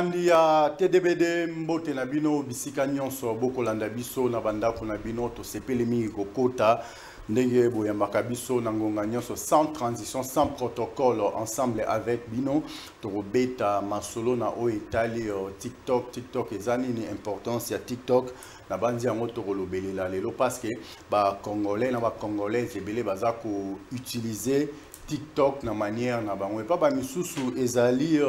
Bandi ya TDBD mbote na bino bisika nyonso bokolanda biso na bandako na bino to sepele mingi kokota ndenge boyambaka biso na ngonga nyonso sans transition sans protocole ensemble avec bino to beta masolo na o etali TikTok ezani ni importance ya TikTok na bandi yango to kolobelela lelo parce que ba congolais na ba congolaises ebele baza ko utiliser TikTok na manière na bango et pas ba misusu ezali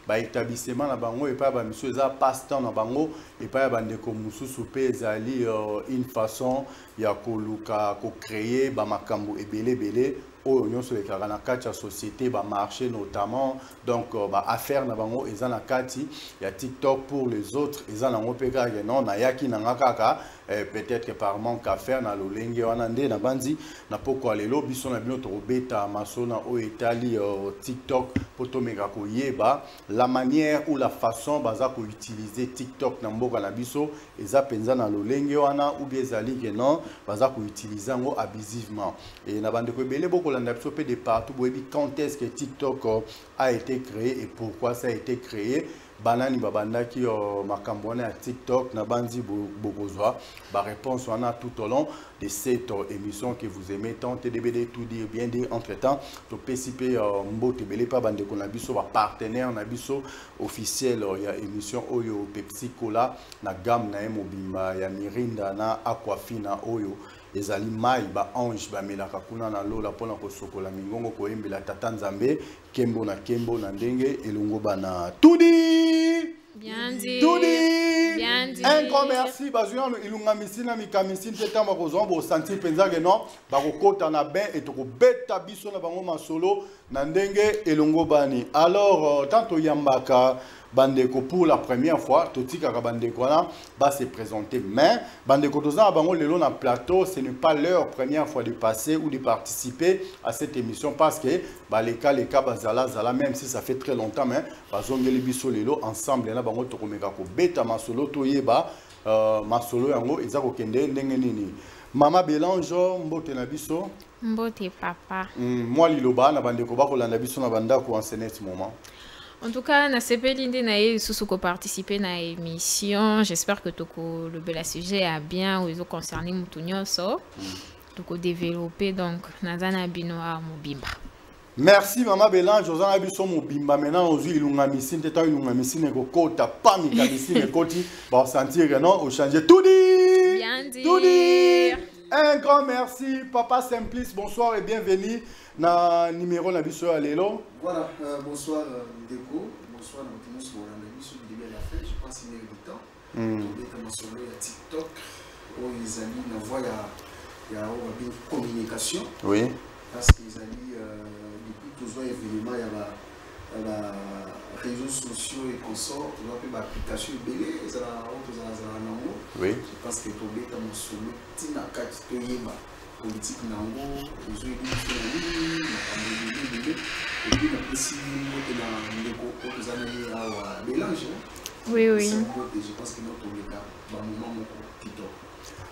ba établissement na bango et pas ba misusu eza passe-temps na bango et pas ba ndeko mususu pe ezali une façon ya koluka ko créer ba makambo ebele oyo nyonso ekaka na kati ya société ba marché notamment donc ba affaire na bango eza na kati ya TikTok pour les autres eza na ngo pe kaka non na yaki na ngakaka peut-être que par manque à faire na lolenge wana nde na bandi na poko lelo biso na bino to beta masona o etali TikTok poto meka ko yeba la manière ou la façon baza ko utiliser TikTok na mboka na biso eza penza na lolenge wana ou bien ezali que non baza ko utiliser ngo abusivement et na bande ko belé boko landa biso pe de partout boyebi quand est-ce que TikTok a été créé et pourquoi ça a été créé. Banani babandaki makambo wana ya TikTok na bandi bokozwa ba réponse wana tout au long de cette émission que vous aimez tant TDBD tout dire bien dire entre temps to PCP mbote belé pa bande ko na biso ba partenaire na biso officiel ya émission oyo Pepsi Cola na gamme na mobimba ya Mirinda na Aquafina oyo ezali mai ba ange ba melaka kuna na lola pona ko sokola mingongo ko embela tata nzambe kembo na ndenge elongo bana tudi bien dit tudi bien dit un grand merci bazuyano ilunga misina mikamisine teta makozwa bo sentir penza que non ba ko kota na ben et to ko beta biso na bango masolo na ndenge elongo bani alors tanto yambaka Bandeko pour la première fois, Totika Bandeko va se présenter. Mais Bandeko Tozan Bango Lelo na plateau, ce n'est pas leur première fois de passer ou de participer à cette émission parce que les cas Bazala Zala, même si ça fait très longtemps, mais Bazongeli Biso Lelo ensemble, là Bango Tokomeka ko beta masolo toyeba masolo yango ezako kende ndenge nini. Mama Bélange mbote na biso. Mbote papa. Moi liloba na Bandeko ba ko landa biso na bandako en ce moment. En tout cas, na sepelinde na ye sous participer na émission. J'espère que toko le bel sujet a bien ou ils ont concerné mutunyo so. Toko développer donc nazana bino a mobimba. Merci maman Bélange, ozana biso mobimba maintenant ozu ilunga misine teta ilunga misine ko kota pa mika misine koti ba sentir que non au changer tout dit. Bien dit. Tout dit. Un grand merci papa Simplice, bonsoir et bienvenue na numéro na biso alelo. Voilà, bonsoir Ndeko, bonsoir Namoutimo sur la mission du début à la fin, je pense qu'il y a du temps. On est sur le TikTok, où les amis n'envoient il y a une communication. Oui. Parce que les amis, depuis tous les événements, il y a les réseaux sociaux et consorts, on a une application belé, ils ont oui. Je pense que tu es dans mon solo, tu n'as qu'à te yéba. Politique nango les et puis la possibilité dans les cours aux années à mélange. Oui. Je pense que notre moment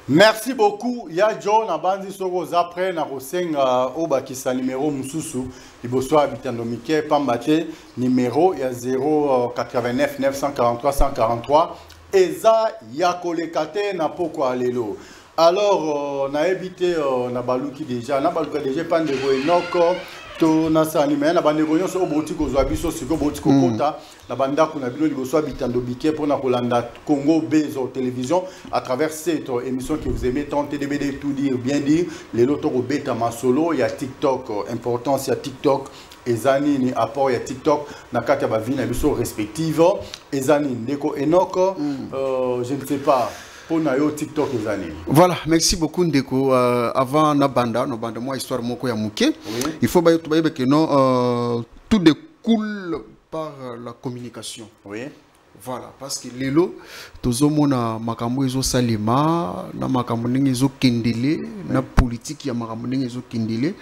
merci beaucoup. Ya John na bandi soko après na kosenga obakisa numéro mususu liboso habitando mike pambate numéro ya 089 943 143 eza ya kolekate na poko alelo. Alors, on a évité na baluki déjà, na baluka déjà pas de enoko to na sanime na bande gonyo so boti ko zwa biso siko boti ko kota na banda ko na bino liboso habitando bike pour na kolanda Congo Bezo télévision à travers cette émission que vous aimez tant TDBD tout dire bien dire les loto ko beta masolo ya TikTok importance ya TikTok ezani ni apport ya TikTok na kati ya ba vie na biso respective ezani ndeko enoko je ne sais pas. TikTok voilà, merci beaucoup Ndeko. Avant Nabanda, moi histoire moko ya muke. Oui. Il faut que non tout découle par la communication. Oui. Voilà, parce que lelo tozomona makambo ezo salima na makambo ndenge ezo kendele na politique ya makambo ndenge ezo kendele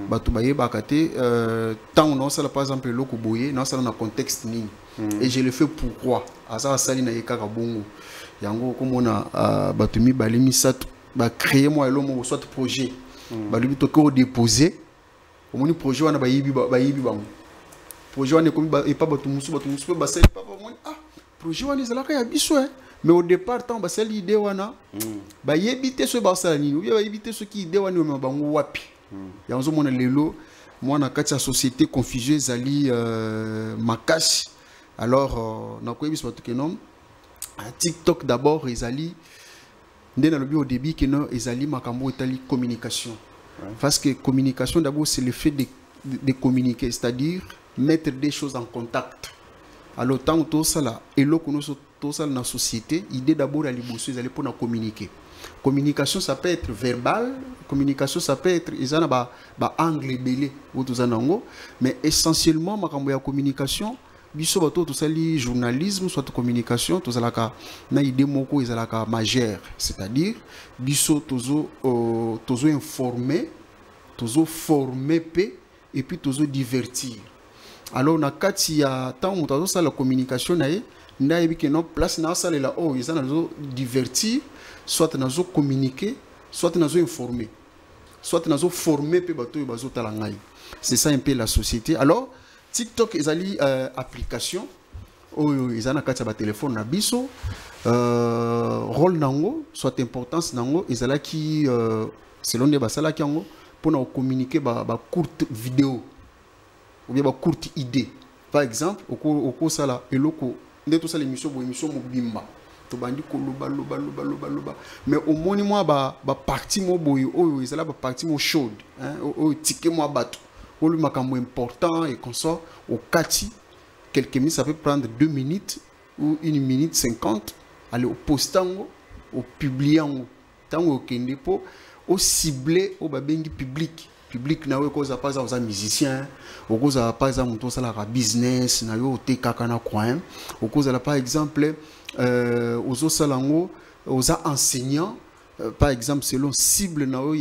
batu baye bakate tant on sala par exemple loko boye na sala na contexte nini et je le fais pourquoi asa sali na yekaka bongo yango komona batu mi balimi satu ba créer moi elomo soit projet balubi to ko déposer omoni projet wana bayibi bango projet wana komi et pas batu musu ba sali pas projet wana ezalaka ya biso mais au départ tant basala idée wana bayebi te so basala nini ou bien bayebi te soki idée wana omema bango wapi yango ozomona lelo mwana kati ya société confusion ezali makasi alors nakoyebi biso bato kenom TikTok d'abord ezali nde nalobi au début que non ezali makambo etali communication parce que communication d'abord c'est le fait de communiquer, c'est-à-dire mettre des choses en contact. Alors tant que tout ça là et là qu'on tout ça dans la société, idée d'abord à l'immotion ils allaient pour communiquer. Communication ça peut être verbal, communication ça peut être ils en a angle belé ou tout ça nango, mais essentiellement makambo ya communication biso bato tout ça li journalisme soit communication tout ça là ka na idée moko ils allaient ka majeure, c'est-à-dire biso tozo informer, tozo former pe et puis tozo divertir. Alors na kati ya tant on tozo ça la communication na ndayebi que non place na ça là oh ils allaient divertir soit nazo communiquer soit nazo informer soit nazo former pe bato bazo talangai. C'est ça un peu la société. Alors TikTok ezali application oyo ezana kati ya ba téléphone na biso rôle nango soit importance nango ezala ki selon les basala ki yango pour na communiquer ba courte vidéo ou bien ba courte idée. Par exemple au sala eloko nde to sala émission mobimba to bandi ko loba mais au moins moi ba partie mo boyo oyo ezala ba partie mo chaude hein o ticket mo bato ou le makambo important et comme ça au kati quelques minutes ça peut prendre 2 minutes ou 1 minute 50 aller au postango au publiango tango kende po au cibler au babengi public na we koza pas za musicien au koza pas za muto sala ka business na yo te kaka na coin au koza par exemple aux salango aux enseignants par exemple selon cible na yo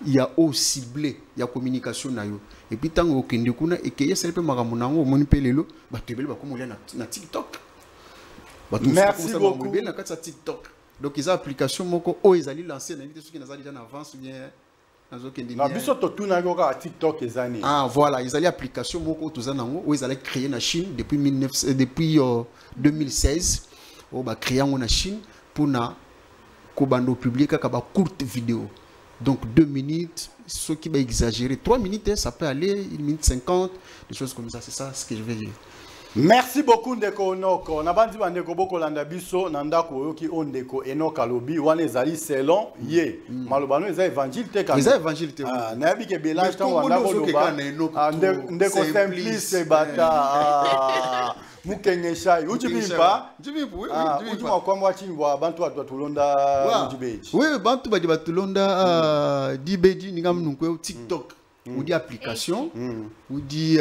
il y a au ciblé, il y a communication na yo. Et puis tant au kende kuna et que yesele pe makambo nango moni pe lelo ba tebele ba komo na TikTok. Merci beaucoup. Na kati TikTok. Donc ils ont application moko o ezali lancer na vitesse qui na déjà en avance ou bien nazo kende. Na biso to tuna go ka TikTok ezani. Ah voilà, ils ont application moko to zanango o ils allaient créer na Chine depuis 2016. O ba créer en Chine pour na ko bando publier ka ba courte vidéo. Donc 2 minutes, ce qui va exagérer. 3 minutes, ça peut aller 1 minute 50, des choses comme ça. C'est ça ce que je vais dire. Merci beaucoup Ndeko Onoko. Nabandi bandeko boko landa biso nandako yoki ondeko Enoka lobi wane ezali selon ye. Malobano eza évangile te ka. Eza évangile te. Ah, na bi ke belage tan wanda ko loba. Ndeko simplice bata. Mukenge shai. Uchi bimpa? Oui. Uchi kwa mwa chingwa bantu atwa tulonda ujibeji. Oui, bantu badi batulonda dibeji ngam nunkwe TikTok. Ou dit application, ou dit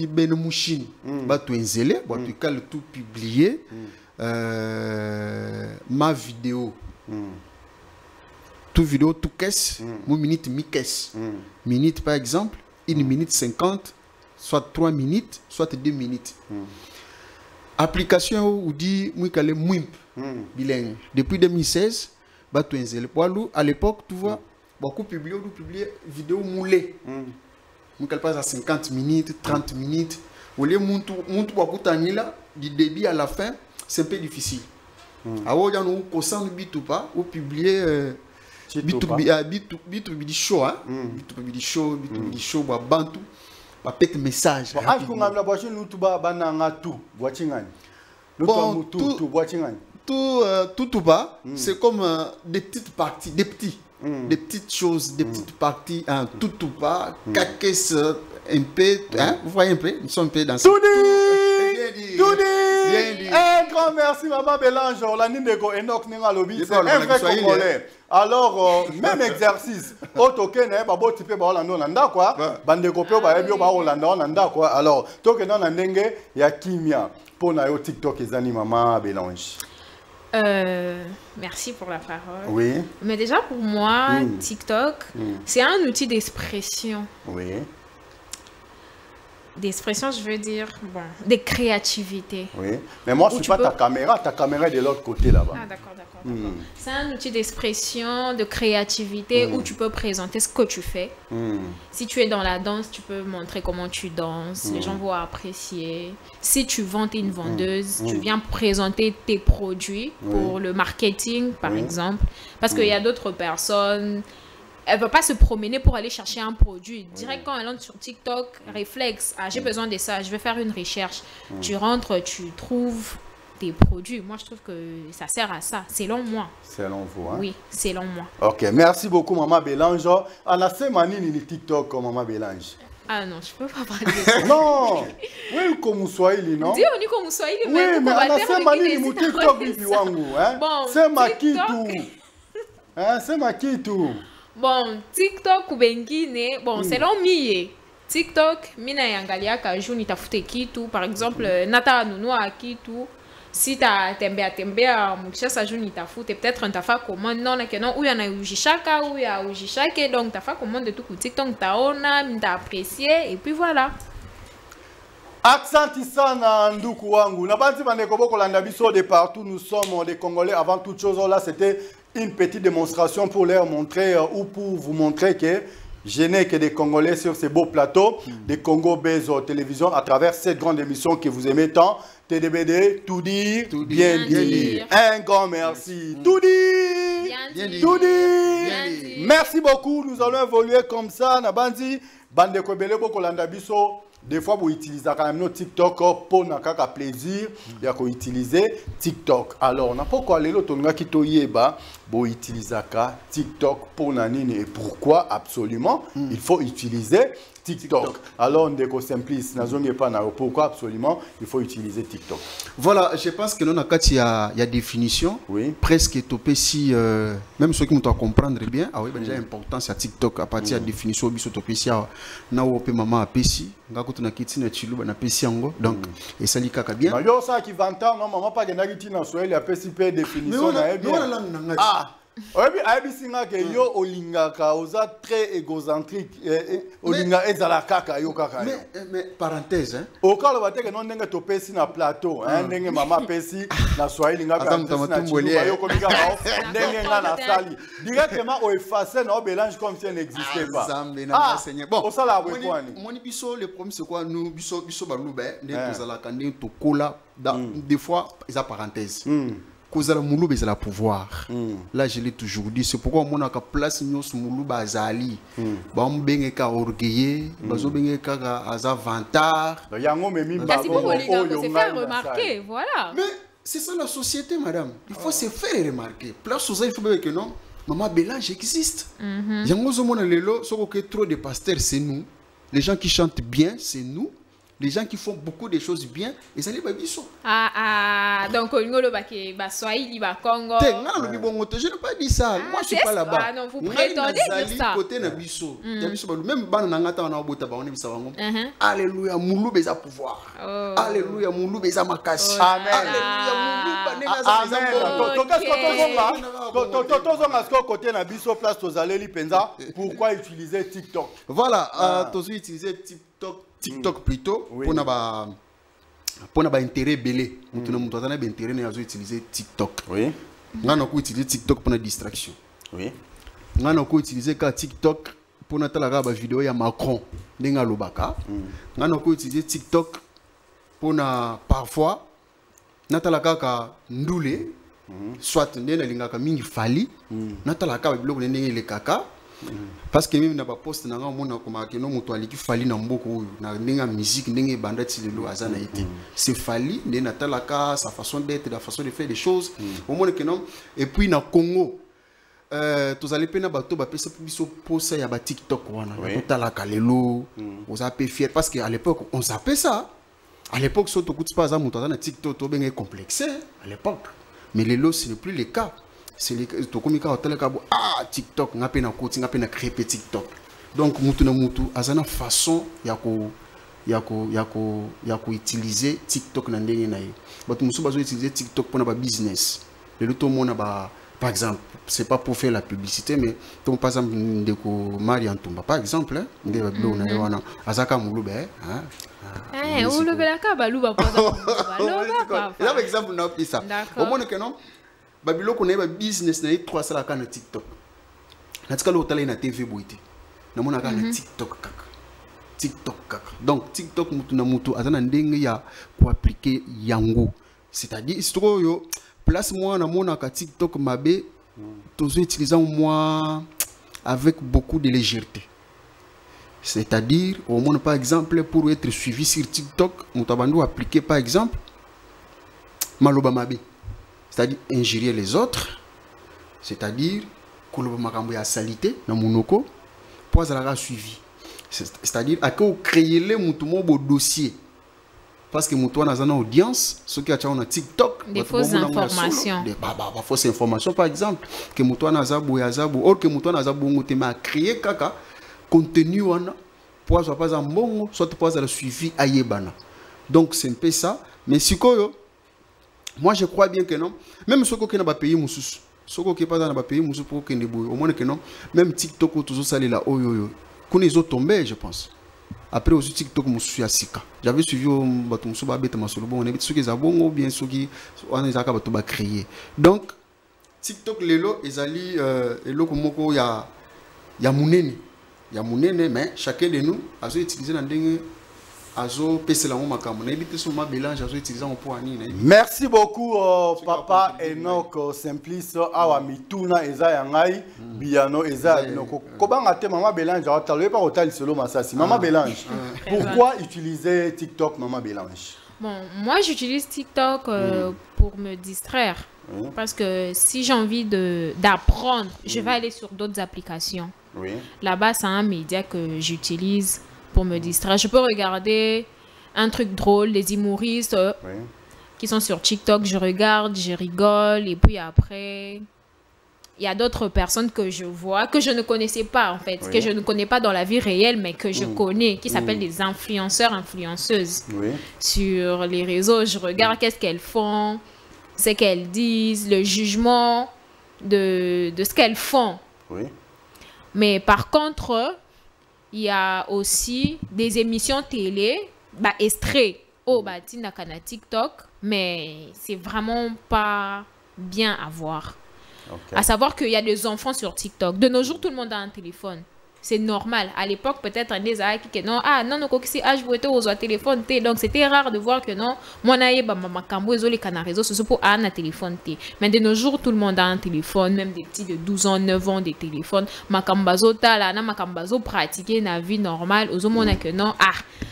Benemushine, tu enzele, tu cales tout publier, ma vidéo, tout vidéo, tout caisse, mon minute, mi caisse. Minute par exemple, 1 minute 50, soit 3 minutes, soit 2 minutes. Application ou dit, moi calé Mwimp, bilingue. Depuis 2016, tu enzele. À l'époque, tu vois, beaucoup publié vidéo moulée. On passe à 50 minutes, 30 minutes. Au lieu de du début à la fin, c'est un peu difficile. Alors, on a publié B2B show, bantu, peut-être message. Tout bas, c'est comme des petites parties, des petites choses, des petites parties, tout ou pas, caquesse un peu, hein, vous voyez un peu, nous sommes un peu dans ça. Tout dit. Un grand merci, Maman Bélange, Orlandi Ndeko Enoch Nenga Lobi, c'est un vrai Congolais. Alors, même exercice, autoken, babo type ba Orlando nanda quoi, bande kopio ba ebio ba Orlando nanda quoi. Alors, token na ndenge ya kimia pour na yo TikTok ezani Maman Bélange. Merci pour la parole. Oui. Mais déjà pour moi, TikTok, c'est un outil d'expression. Oui. d'expression, je veux dire, bon, de créativité. Oui, mais moi, je ne suis pas ta caméra est de l'autre côté là-bas. Ah, d'accord. C'est un outil d'expression, de créativité où tu peux présenter ce que tu fais. Si tu es dans la danse, tu peux montrer comment tu danses, les gens vont apprécier. Si tu vends, t'es une vendeuse, tu viens présenter tes produits pour le marketing, par exemple. Parce qu'il y a d'autres personnes... Elle ne va pas se promener pour aller chercher un produit. Direct quand elle entre sur TikTok, réflexe, j'ai besoin de ça, je vais faire une recherche. Tu rentres, tu trouves des produits. Moi, je trouve que ça sert à ça, selon moi. Selon vous, hein? Oui, selon moi. Ok, merci beaucoup, Maman Bélange. Anase Manini ni TikTok, Maman Bélange. Ah non, je ne peux pas parler de ça. Non! Oui, comme Swahili, non? Dis on dit comme Swahili, oui, mais Anase Manini ni TikTok, bibi wangu, hein? Bon, c'est ma kitu. Hein, c'est ma kitu. Bon, TikTok ou bengine, bon, selon mie, TikTok, mina yangalia ka jour ni tafute kitu, par exemple, nata nunua kitu, si ta tembea mukisha jour ni tafute, peut-être un tafa commande, non, non, ou yana ujishaka, ou ya ujishake, donc tafa commande de tout coup TikTok, taona, mta apprécié, et puis voilà. Aksanti sana nduku wangu. Nabanzi bandeko boko landa biso de partout, nous sommes des Congolais avant toute chose. Là, c'était une petite démonstration pour leur montrer ou pour vous montrer que je n'ai que des Congolais sur ces beaux plateaux, des Congo Bezo Télévision, à travers cette grande émission que vous aimez tant, TDBD, tout dire, bien dire. Un grand merci. Tout dire, tout dire. Merci beaucoup, nous allons évoluer comme ça. Nabanzi, bandeko bele boko landa biso. Des fois, vous utilisez quand même notre TikTok pour un plaisir. Vous utilisez TikTok. Alors, on n'a pas quoi aller l'autre qui vous utilisez TikTok pour nanine. Et pourquoi absolument il faut utiliser TikTok. Alors, on est simplice. Pourquoi absolument il faut utiliser TikTok. Voilà, je pense que nous il y a définition. Oui. Presque topé si même ceux qui m'ont comprendre bien. Ah oui, déjà important c'est TikTok à partir de la définition biso topé si na opé maman apesi ngako na kiti na chiluba na pesi yango. Donc et ça li kaka bien. Yo ça qui 20 ans non maman pas gena kiti na soel ya pesi pe définition na bien. Ah. Oui, abisinga ke yo olingaka oza très égocentrique olinga ezala kaka yo kaka yo. Mais parenthèse hein. Au cas où bateke non ndenge to pesi na plateau hein ndenge mama pesi na Swahili ngaka na chiluba yo komika ba ndenge nga na sali directement au effacer na Bélange comme si elle n'existait pas. Bon, au sala we kwani. Moni biso le problème c'est quoi nous biso balube ndenge tozala kande to kola des fois ils a parenthèse. Kozala muluba ezala pouvoir. Là je l'ai toujours dit, c'est pourquoi on a place nyos muluba azali. Ba mbenge ka orgueillé, bazo benge ka aza vantard. Yango memi ba c'est pour se faire remarquer, voilà. Mais c'est ça la société madame. Il faut se faire remarquer. Place aux il faut que non. Maman Bélange existe. Yango zo mona lelo soko que trop de pasteurs c'est nous. Les gens qui chantent bien, c'est nous. Les gens qui font beaucoup de choses bien, et ça les babiso. Donc on le baké, Swahili, Congo. Je n'ai pas dit ça. Moi je suis pas là-bas. Ah non, vous prétendez dire ça. Côté na biso. Même ban nangata na bota ba on est bisawango. Alléluia, moulou beza pouvoir. Alléluia, moulou beza makasi. Amen. Alléluia, côté na biso place tozaleli penza. Pourquoi utiliser TikTok? Voilà, tozo utiliser TikTok plutôt pour na ba intérêt belé. Mutu na mutu azana ba intérêt na yazo utiliser TikTok. Oui. Ngana ko utiliser TikTok pour na distraction. Oui. Ngana ko utiliser ka TikTok pour na tala ba vidéo ya Macron ndenga lobaka. Ngana ko utiliser TikTok pour na parfois na tala ka ndule soit ndena lingaka mingi fali na tala ka biloko ndenge le kaka. Parce que même na ba poste na nga mona koma ke no mutu aliki fali na mboko na ndenga musique ndenge banda tilelo azana été c'est fali ndenge na talaka sa façon d'être la façon de faire des choses au moins que non. Et puis na Congo tous allez pena bato ba pesa biso posa ya ba TikTok wana to talaka lelo on a peu fier parce que à l'époque on s'appelait ça à l'époque surtout coup pas za mutu azana TikTok to benga complexé à l'époque mais lelo ce n'est plus le cas. C'est les tokomika hotelekabo TikTok ngape na koti ngape na créer TikTok. Donc mutu na mutu azana façon yako utiliser TikTok na ndenge na ye. Bato musu bazo utiliser TikTok pour na ba business. Le to mona ba Par exemple, c'est pas pour faire la publicité, mais ton par exemple, Ndeko Marian Tumba, par exemple, hein, Azaka Mouloube, hein. Mouloube la Kabalouba, par exemple. Là, par exemple, on a appris ça. Au moins que non, Babylon connaît un business, n'a 3 la canne TikTok. N'a pas le talent na TV boité. N'a mon canne TikTok kaka. TikTok kaka. Donc TikTok mutu na mutu azana ndenge ya pour appliquer yango. C'est-à-dire histoire yo place moi na mon ka TikTok mabe tous utilisant moi avec beaucoup de légèreté. C'est-à-dire au moins par exemple pour être suivi sur TikTok, mutu abando appliquer par exemple maloba mabe. C'est-à-dire ingérer les autres, c'est-à-dire koloba makambo ya salité na monoko pour azala suivi. C'est-à-dire à créer les moutons au dossier. Parce que moutons dans une audience, ceux qui ont TikTok, des fausses informations. Des fausses informations, par exemple, que moutons dans Zabou, or que moutons dans Zabou, à créer caca contenu pour soit pas un bon, soit pas le suivi à Yébana. Donc c'est un peu ça. Mais si moi je crois bien que non, même ceux qui n'ont pas payé Moussous, ceux qui n'ont pas payé Moussous pour qu'ils ne bouillent, au moins que non, même TikTok toujours salé là, qu'on les a tombés, je pense. Après aussi TikTok, je suis à Sika. J'avais suivi on est ceux qui ont ou bien ceux qui ont créé. Donc TikTok lelo ezali elo komoko ya munene. Ya munene mais chacun de nous a utilisé dans ndenge merci beaucoup papa Enoch Simplice awa mituna eza yangai biano eza binoko kobanga te mama Bélange ataloye pas otali solo masasi mama Bélange pourquoi utiliser TikTok mama Bélange? Bon, moi j'utilise TikTok pour me distraire parce que si j'ai envie d'apprendre, je vais aller sur d'autres applications. Là-bas, c'est un média que j'utilise pour me distraire. Je peux regarder un truc drôle, les humoristes qui sont sur TikTok, je regarde, je rigole, et puis après, il y a d'autres personnes que je vois, que je ne connaissais pas en fait, que je ne connais pas dans la vie réelle, mais que je connais, qui s'appellent des influenceurs, influenceuses. Sur les réseaux, je regarde qu'est-ce qu'elles font, ce qu'elles disent, le jugement de ce qu'elles font. Mais par contre, il y a aussi des émissions télé, extraits au Tinakana TikTok, mais c'est vraiment pas bien à voir. À savoir qu'il y a des enfants sur TikTok. De nos jours, tout le monde a un téléphone. C'est normal. À l'époque, peut-être, on des qui non, aux téléphone. Donc, c'était rare de voir que non, moi, les canarésos, c'est pour un téléphone. Mais de nos jours, tout le monde a un téléphone, même des petits de 12 ans, 9 ans, des téléphones. Makambazo, makambazo, pratiquer la vie normale. Aux hommes, que non,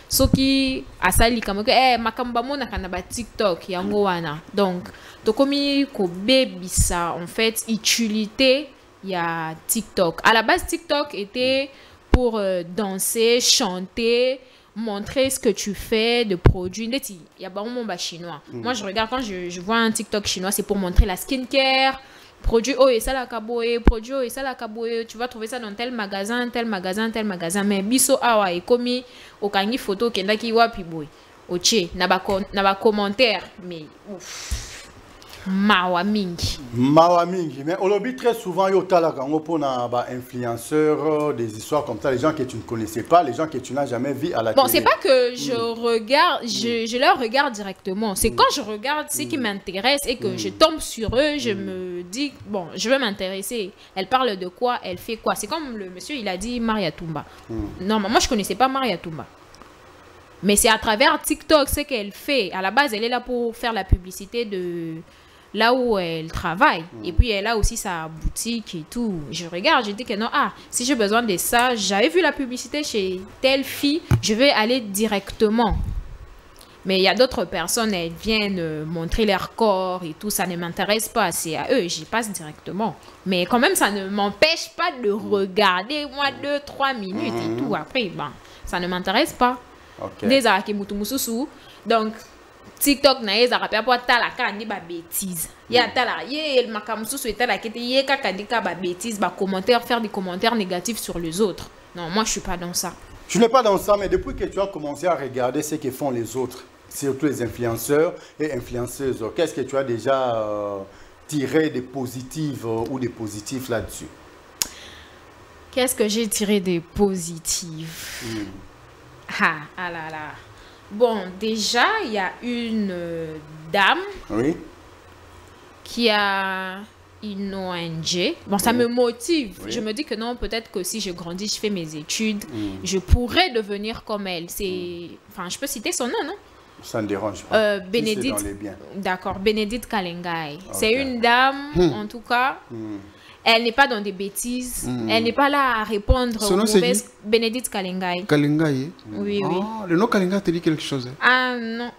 ce qui a sali comme que, makambamo, n'a TikTok, yangoana. Donc, tokomi ko baby ça, en fait, utilité. Il y a TikTok. À la base, TikTok était pour danser, chanter, montrer ce que tu fais de produits. Il y a beaucoup de chinois. Moi, je regarde quand je vois un TikTok chinois, c'est pour montrer la skincare, produit et ça la kaboé, produit et ça la kaboé. Tu vas trouver ça dans tel magasin, tel magasin, tel magasin. Mais biso awa et komi okangi photo kenda ki wapi boy. Oche, naba commentaire, mais ouf. Mawa mingi. Mais on l'oublie très souvent, il y a des influenceurs, des histoires comme ça, les gens que tu ne connaissais pas, les gens que tu n'as jamais vus à la télé. Bon, c'est pas que je regarde, je leur regarde directement. C'est quand je regarde ce qui m'intéresse et que je tombe sur eux, je me dis, bon, je vais m'intéresser. Elle parle de quoi, elle fait quoi. C'est comme le monsieur, il a dit Maria Tumba. Non, moi, je connaissais pas Maria Tumba. Mais c'est à travers TikTok ce qu'elle fait. À la base, elle est là pour faire la publicité de là où elle travaille. Et puis elle a aussi sa boutique et tout. Je regarde, je dis que non, si j'ai besoin de ça, j'avais vu la publicité chez telle fille, je vais aller directement. Mais il y a d'autres personnes, elles viennent montrer leur corps et tout, ça ne m'intéresse pas, c'est à eux, j'y passe directement. Mais quand même, ça ne m'empêche pas de regarder, moi, 2-3 minutes et tout. Après, ça ne m'intéresse pas. Donc, TikTok na yeza rapia po tala kandi ba bêtise. Ya tala ye makamsu so tala kete ye ka kandika ba bêtise ba commentaire faire des commentaires négatifs sur les autres. Non, moi je suis pas dans ça. Tu n'es pas dans ça, mais depuis que tu as commencé à regarder ce que font les autres, surtout les influenceurs et influenceuses, qu'est-ce que tu as déjà tiré des positives ou des positifs là-dessus? Qu'est-ce que j'ai tiré des positifs? Ah là là. Bon, déjà, il y a une dame qui a une ONG. Bon, ça me motive. Je me dis que non, peut-être que si je grandis, je fais mes études, je pourrais devenir comme elle. Enfin, je peux citer son nom, non? Ça ne dérange pas. Bénédicte. D'accord, Bénédicte Kalengai. C'est une dame, en tout cas. Elle n'est pas dans des bêtises. Elle n'est pas là à répondre aux mauvaises. Bénédicte Kalengai. Kalengai? Oui, oui. Le nom Kalengai te dit quelque chose? Ah non.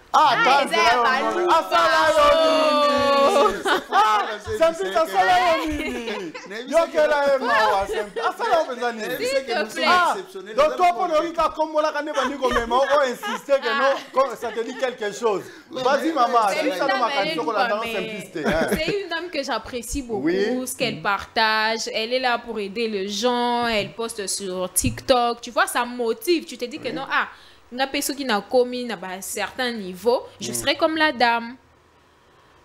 Donc toi, pour le cas comme moi, ça te dit quelque chose. Vas-y, maman. C'est une dame que j'apprécie beaucoup, ce qu'elle partage. Elle est là pour aider les gens. Elle poste sur TikTok. Tu vois, ça me motive. Tu te dis que non, une personne qui n'a commis à un certain niveau, je serai comme la dame.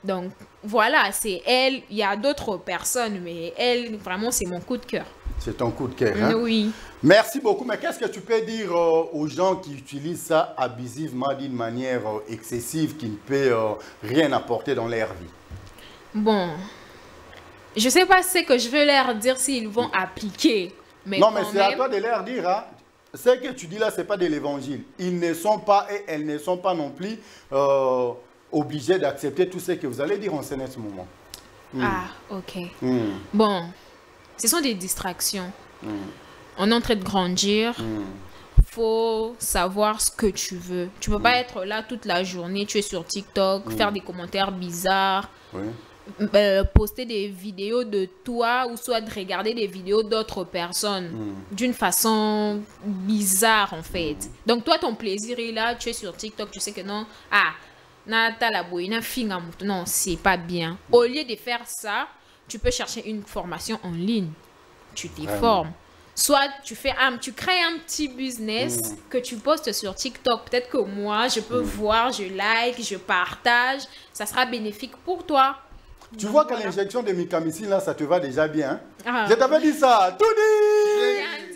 Donc, voilà, c'est elle. Il y a d'autres personnes, mais elle, vraiment, c'est mon coup de cœur. C'est ton coup de cœur, hein? Oui. Merci beaucoup. Mais qu'est-ce que tu peux dire aux gens qui utilisent ça abusivement d'une manière excessive, qui ne peut rien apporter dans leur vie? Bon, je ne sais pas ce que je veux leur dire s'ils vont appliquer. Mais non, mais c'est à toi de leur dire, hein? Ce que tu dis là, ce n'est pas de l'évangile. Ils ne sont pas et elles ne sont pas non plus obligés d'accepter tout ce que vous allez dire en ce moment. Ah, ok. Bon, ce sont des distractions. On est en train de grandir. Faut savoir ce que tu veux. Tu ne peux pas être là toute la journée, tu es sur TikTok, faire des commentaires bizarres. Poster des vidéos de toi ou soit de regarder des vidéos d'autres personnes d'une façon bizarre en fait. Donc toi ton plaisir est là, tu es sur TikTok, tu sais que non, non, c'est pas bien. Au lieu de faire ça, tu peux chercher une formation en ligne, tu t'y formes. Soit tu crées un petit business que tu postes sur TikTok. Peut-être que moi, je peux voir, je like, je partage. Ça sera bénéfique pour toi. Tu vois que l'injection de micamycine, là, ça te va déjà bien. Je t'avais dit ça. Tout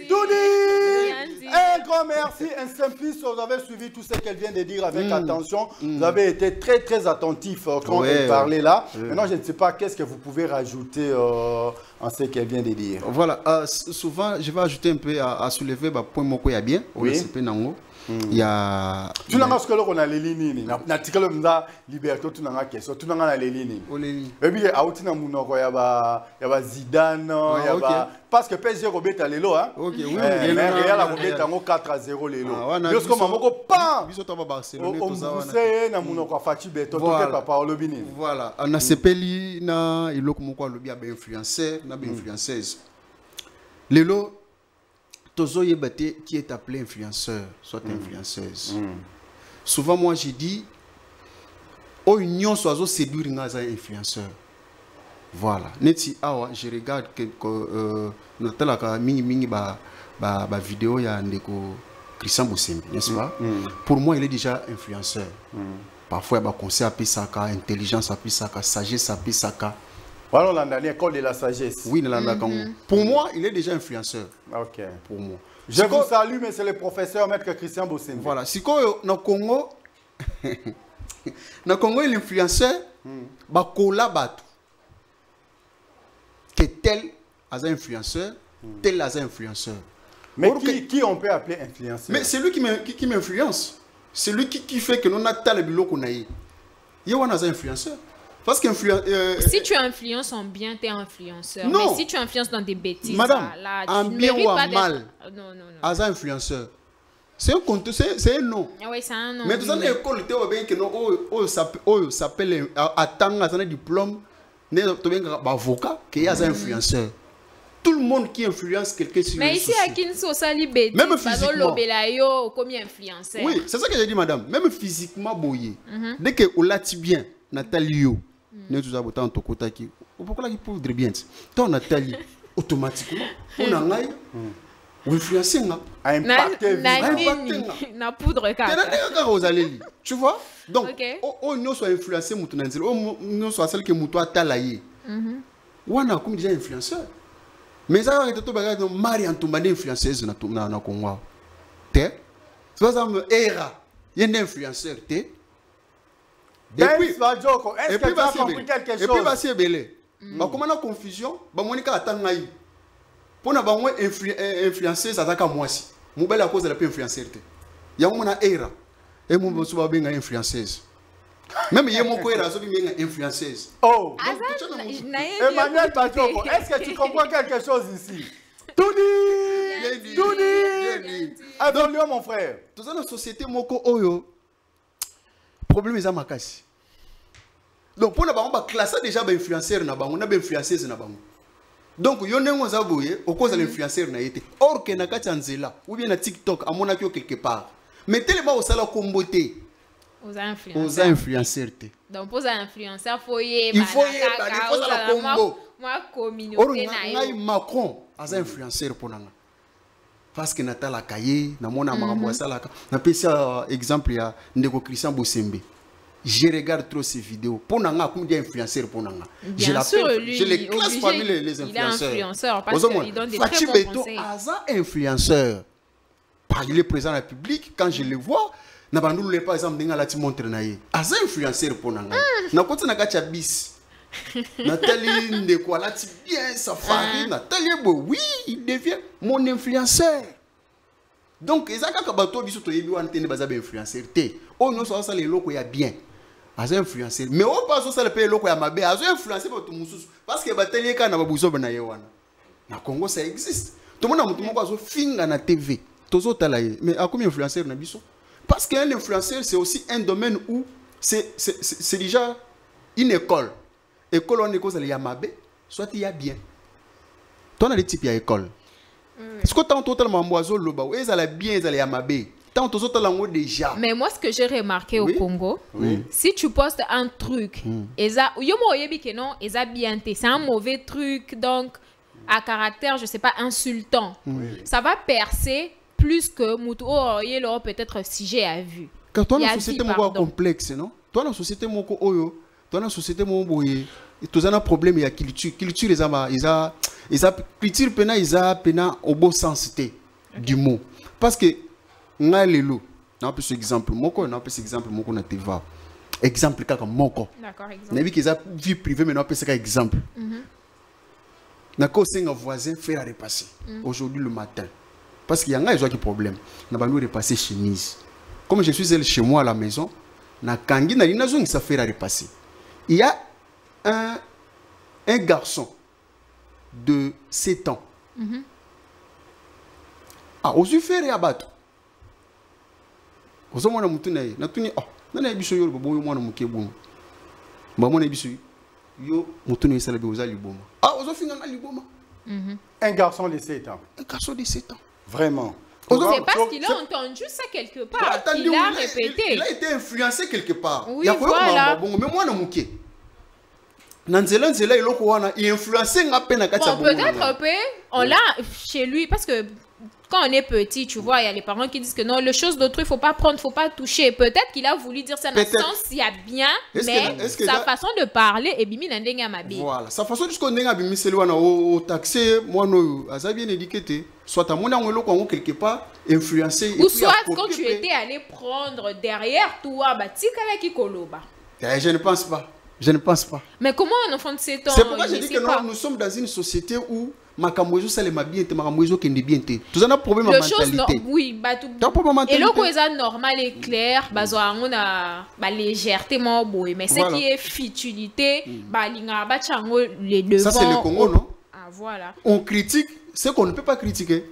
dit. Un grand merci. Un simpliste, vous avez suivi tout ce qu'elle vient de dire avec attention. Vous avez été très, très attentif quand elle parlait là. Maintenant, je ne sais pas qu'est-ce que vous pouvez rajouter en ce qu'elle vient de dire. Voilà. Souvent, je vais ajouter un peu à soulever le point moko ya bien. Il y a... Tu n'as pas ce que l'on a les lignes. L'article de liberté, tu n'as pas question. Tu n'as pas les lignes. Et puis, il y a Zidane. Parce que PSG Robert a l'élo. Ok, oui. Real a Robert 4-0 l'élo. Parce que maman, pan! On sait, on Fati Beto. Voilà. On a sepeli, il y a des influenceurs, des influenceuses. L'élo, qui est appelé influenceur, soit influenceuse. Souvent, moi, j'ai dit, oh, union soit séduire un influenceur. Voilà. Neti, je regarde que notre vidéo, il y a Christian Boussembe, n'est-ce pas? Pour moi, il est déjà influenceur. Parfois, il y a conseil à Pisaka, intelligence à Pisaka, sagesse à Pisaka. Voilà, on a l'école de la sagesse. Oui, pour moi, il est déjà influenceur. Ok. Pour moi. Je vous salue, mais c'est le professeur maître Christian Boussembe. Voilà. Si dans le Congo, l'influenceur, que tel as un influenceur, tel as un influenceur. Mais qui on peut appeler influenceur? Mais c'est lui qui m'influence. C'est lui qui fait que nous avons le bilot qu'on a eu. Il y a un influenceur. Parce si tu influences en bien, tu es influenceur. Non. Mais si tu influences dans des bêtises, madame, là, tu en ne bien ou en pas mal, non. as un influenceur. C'est un compte, c'est un nom. Ah oui, c'est un nom. Mais tout ça, l'école, tu s'appelle attendre un diplôme, avocat, qui est un influenceur. Tout le monde qui influence quelqu'un sur mais ici, à Kinso, ça libère. Même physiquement. Oui, c'est ça que j'ai dit, madame. Même physiquement, boyé. Dès que on l'a bien, Nathalie, nous avons autant de côté qui. Pourquoi il peut bien? Tant Nathalie, automatiquement, on a un influencé. Na poudre tu vois? Donc, on soit influencé, on soit celle que mouton a talaillé. wana comme déjà influenceur mais ça va être bagarre de Marie Antoumba influenceuse na Congo te par exemple era il y a influenceur te et puis est-ce que tu as compris quelque chose? Et puis va belé ba comment na confusion ba monika atangai pona ba mo influenceuse ataka mwasi mobile à cause de la influenceur te ya mona era et mon boss va benga influenceuse même il y a mon coeur qui est influenceuse. Oh, Emmanuel Badioko, est-ce que tu comprends quelque chose ici? Tout dit. Adonne-lui mon frère. Dans la société, moko oyo, problème est à ma casse. Donc pour nous classer déjà les influenceurs na bango, na influenceuse na bango. Donc yo nengo za boye, au cause de l'influenceur na été. Or que na kati nzela ou bien na TikTok, à mon avis quelque part. Mais tellement au sala comboté. Aux influenceurs. Donc pour les influenceurs, il faut la combo. Moi communauté na Macron as influenceur pour nanga. Parce que Natala Kaye, na mona makambo sala. Na pesa exemple ya ndeko Christian Bosembe. Je regarde trop ces vidéos. Pour nanga comme des influenceurs pour nanga. Je les classe parmi les influenceurs. Il est influenceur parce qu'il donne des très bons conseils. As influenceur. Il est présent dans la public quand je le vois. Na bandulu le par exemple denga lati montre na ye as influenceur pour nanga na koti na kacha bis Nathalie ndeko lati bien safari Nathalie bo oui il devient mon influenceur donc ezaka ka bato biso to yebi wan tene baza be influenceur te o no so ça le loko ya bien as influenceur mais o pas so ça le pe loko ya mabe as influencer bato mususu parce que bateli ka na babuzo na ye wana na Congo ça existe tout le monde mutu moko azo finga na TV tozo tala ye mais a combien influenceur na biso. Parce qu'un influenceur, c'est aussi un domaine où c'est déjà une école. École, on est cause il y a mabé, soit il y a bien. Toi, on a des types d'école. Est-ce que tu as totalement moiseau loba ou est-ce qu'elle bien, elle y a mabé? Tu as totalement déjà. Mais moi, ce que j'ai remarqué au Congo, si tu postes un truc, c'est un mauvais truc, donc à caractère, je sais pas, insultant, ça va percer. Plus que il aura peut-être sujet à vue. Quand toi la société est complexe, non? Toi la société moko oyo, toi la société moko boye, tu as un problème il y a culture les ama, ils a culture pena au bon sens du mot. Parce que nga lelo, na peu exemple moko na teva. Exemple kaka moko. D'accord, exemple. Na vie qu'ils a vie privée mais na peu c'est exemple. Na ko senga voisin faire repasser aujourd'hui le matin. Parce qu'il y a un problème. On va nous repasser chemise. Comme je suis chez moi à la maison, na kangi na lina zone ça fait repasser. Il y a un garçon de 7 ans. Ah, osu faire abattre. Ozo mona mutu na ye, na tuni na biso yo bobo mona muke bomo. Ba mona biso yo mutu na sala be oza liboma. Ah, ozo finga na liboma. Un garçon de 7 ans. Un garçon de 7 ans. Vraiment. C'est parce qu'il a entendu ça quelque part. Il a répété. Il a été influencé quelque part. Oui, voilà. Mais moi, je suis peut-être on l'a chez lui parce que quand on est petit, tu vois, il y a les parents qui disent que non, les choses d'autrui, il ne faut pas prendre, il ne faut pas toucher. Peut-être qu'il a voulu dire ça dans le sens, il y a bien, mais sa façon de parler est bimi n'endenga mabi. Voilà, sa façon de se connaître bimi c'est loin au taxi, moi non, ça bien éduqué. Soit à mon amour quelque part influencé. Ou soit quand tu étais allé prendre derrière toi, bah tikala ki koloba. Je ne pense pas. Je ne pense pas. Mais comment un enfant de 7 ans? C'est pourquoi je dis que nous sommes dans une société où makambozo ça les bien te makambozo qui n'est bien te. Tout ça un problème de mentalité. Oui, bah tout. Et le quoi est normal et clair, bah on a bah légèreté mon boy, mais ce qui est futilité, bah linga bah chango les devants. Ça c'est le Congo, non? Ah voilà. On critique ce qu'on ne peut pas critiquer.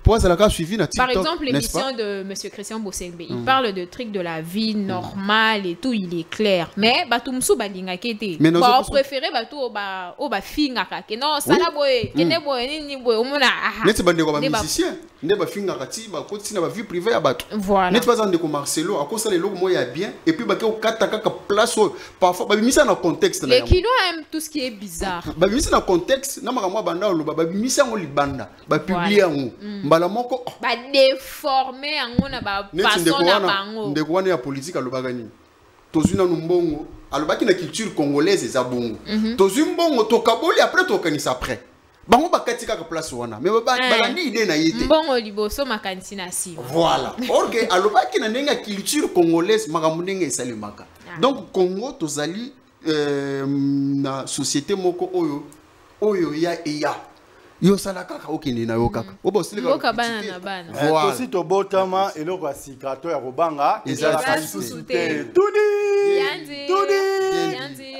Pour ça, la suivi par exemple, l'émission de M. Christian Bosembe, il parle de trucs de la vie normale et tout, il est clair. Mais batumsu balinga kete. Bah on préférait batou ba finga ka. Non, ça la boy, kene boy ni boy omona. Mais c'est bande ko musicien. Ne ba finga kati ba koti na ba vie privée ya batou. Voilà. Ne pas en de ko Marcelo, à cause ça les logo moya bien et puis ba ke okata kaka place parfois ba bimisa na contexte là. Les Kinois aiment tout ce qui est bizarre. Ba bimisa na contexte, na makamwa banda lo ba bimisa ngo libanda, ba publier ngo. Mbala moko ba déformer ngo na ba façon na bango. Ndeko wana ya politique alobaka nini? tozuna numbongo alobaki na culture congolaise eza bongo tozumbongo tokaboli après tokanisa après bango bakati kaka place wana mais balandi idée na yete mbongo liboso makanisi na sima voilà orke alobaki na ndenge culture congolaise makambo ndenge esalimaka donc Congo tozali na société moko oyo ya eya yo sala kaka okende na yo kaka obosilika bana na bana voilà aussi to botama eloko asika to ya kobanga ezala susute Tudi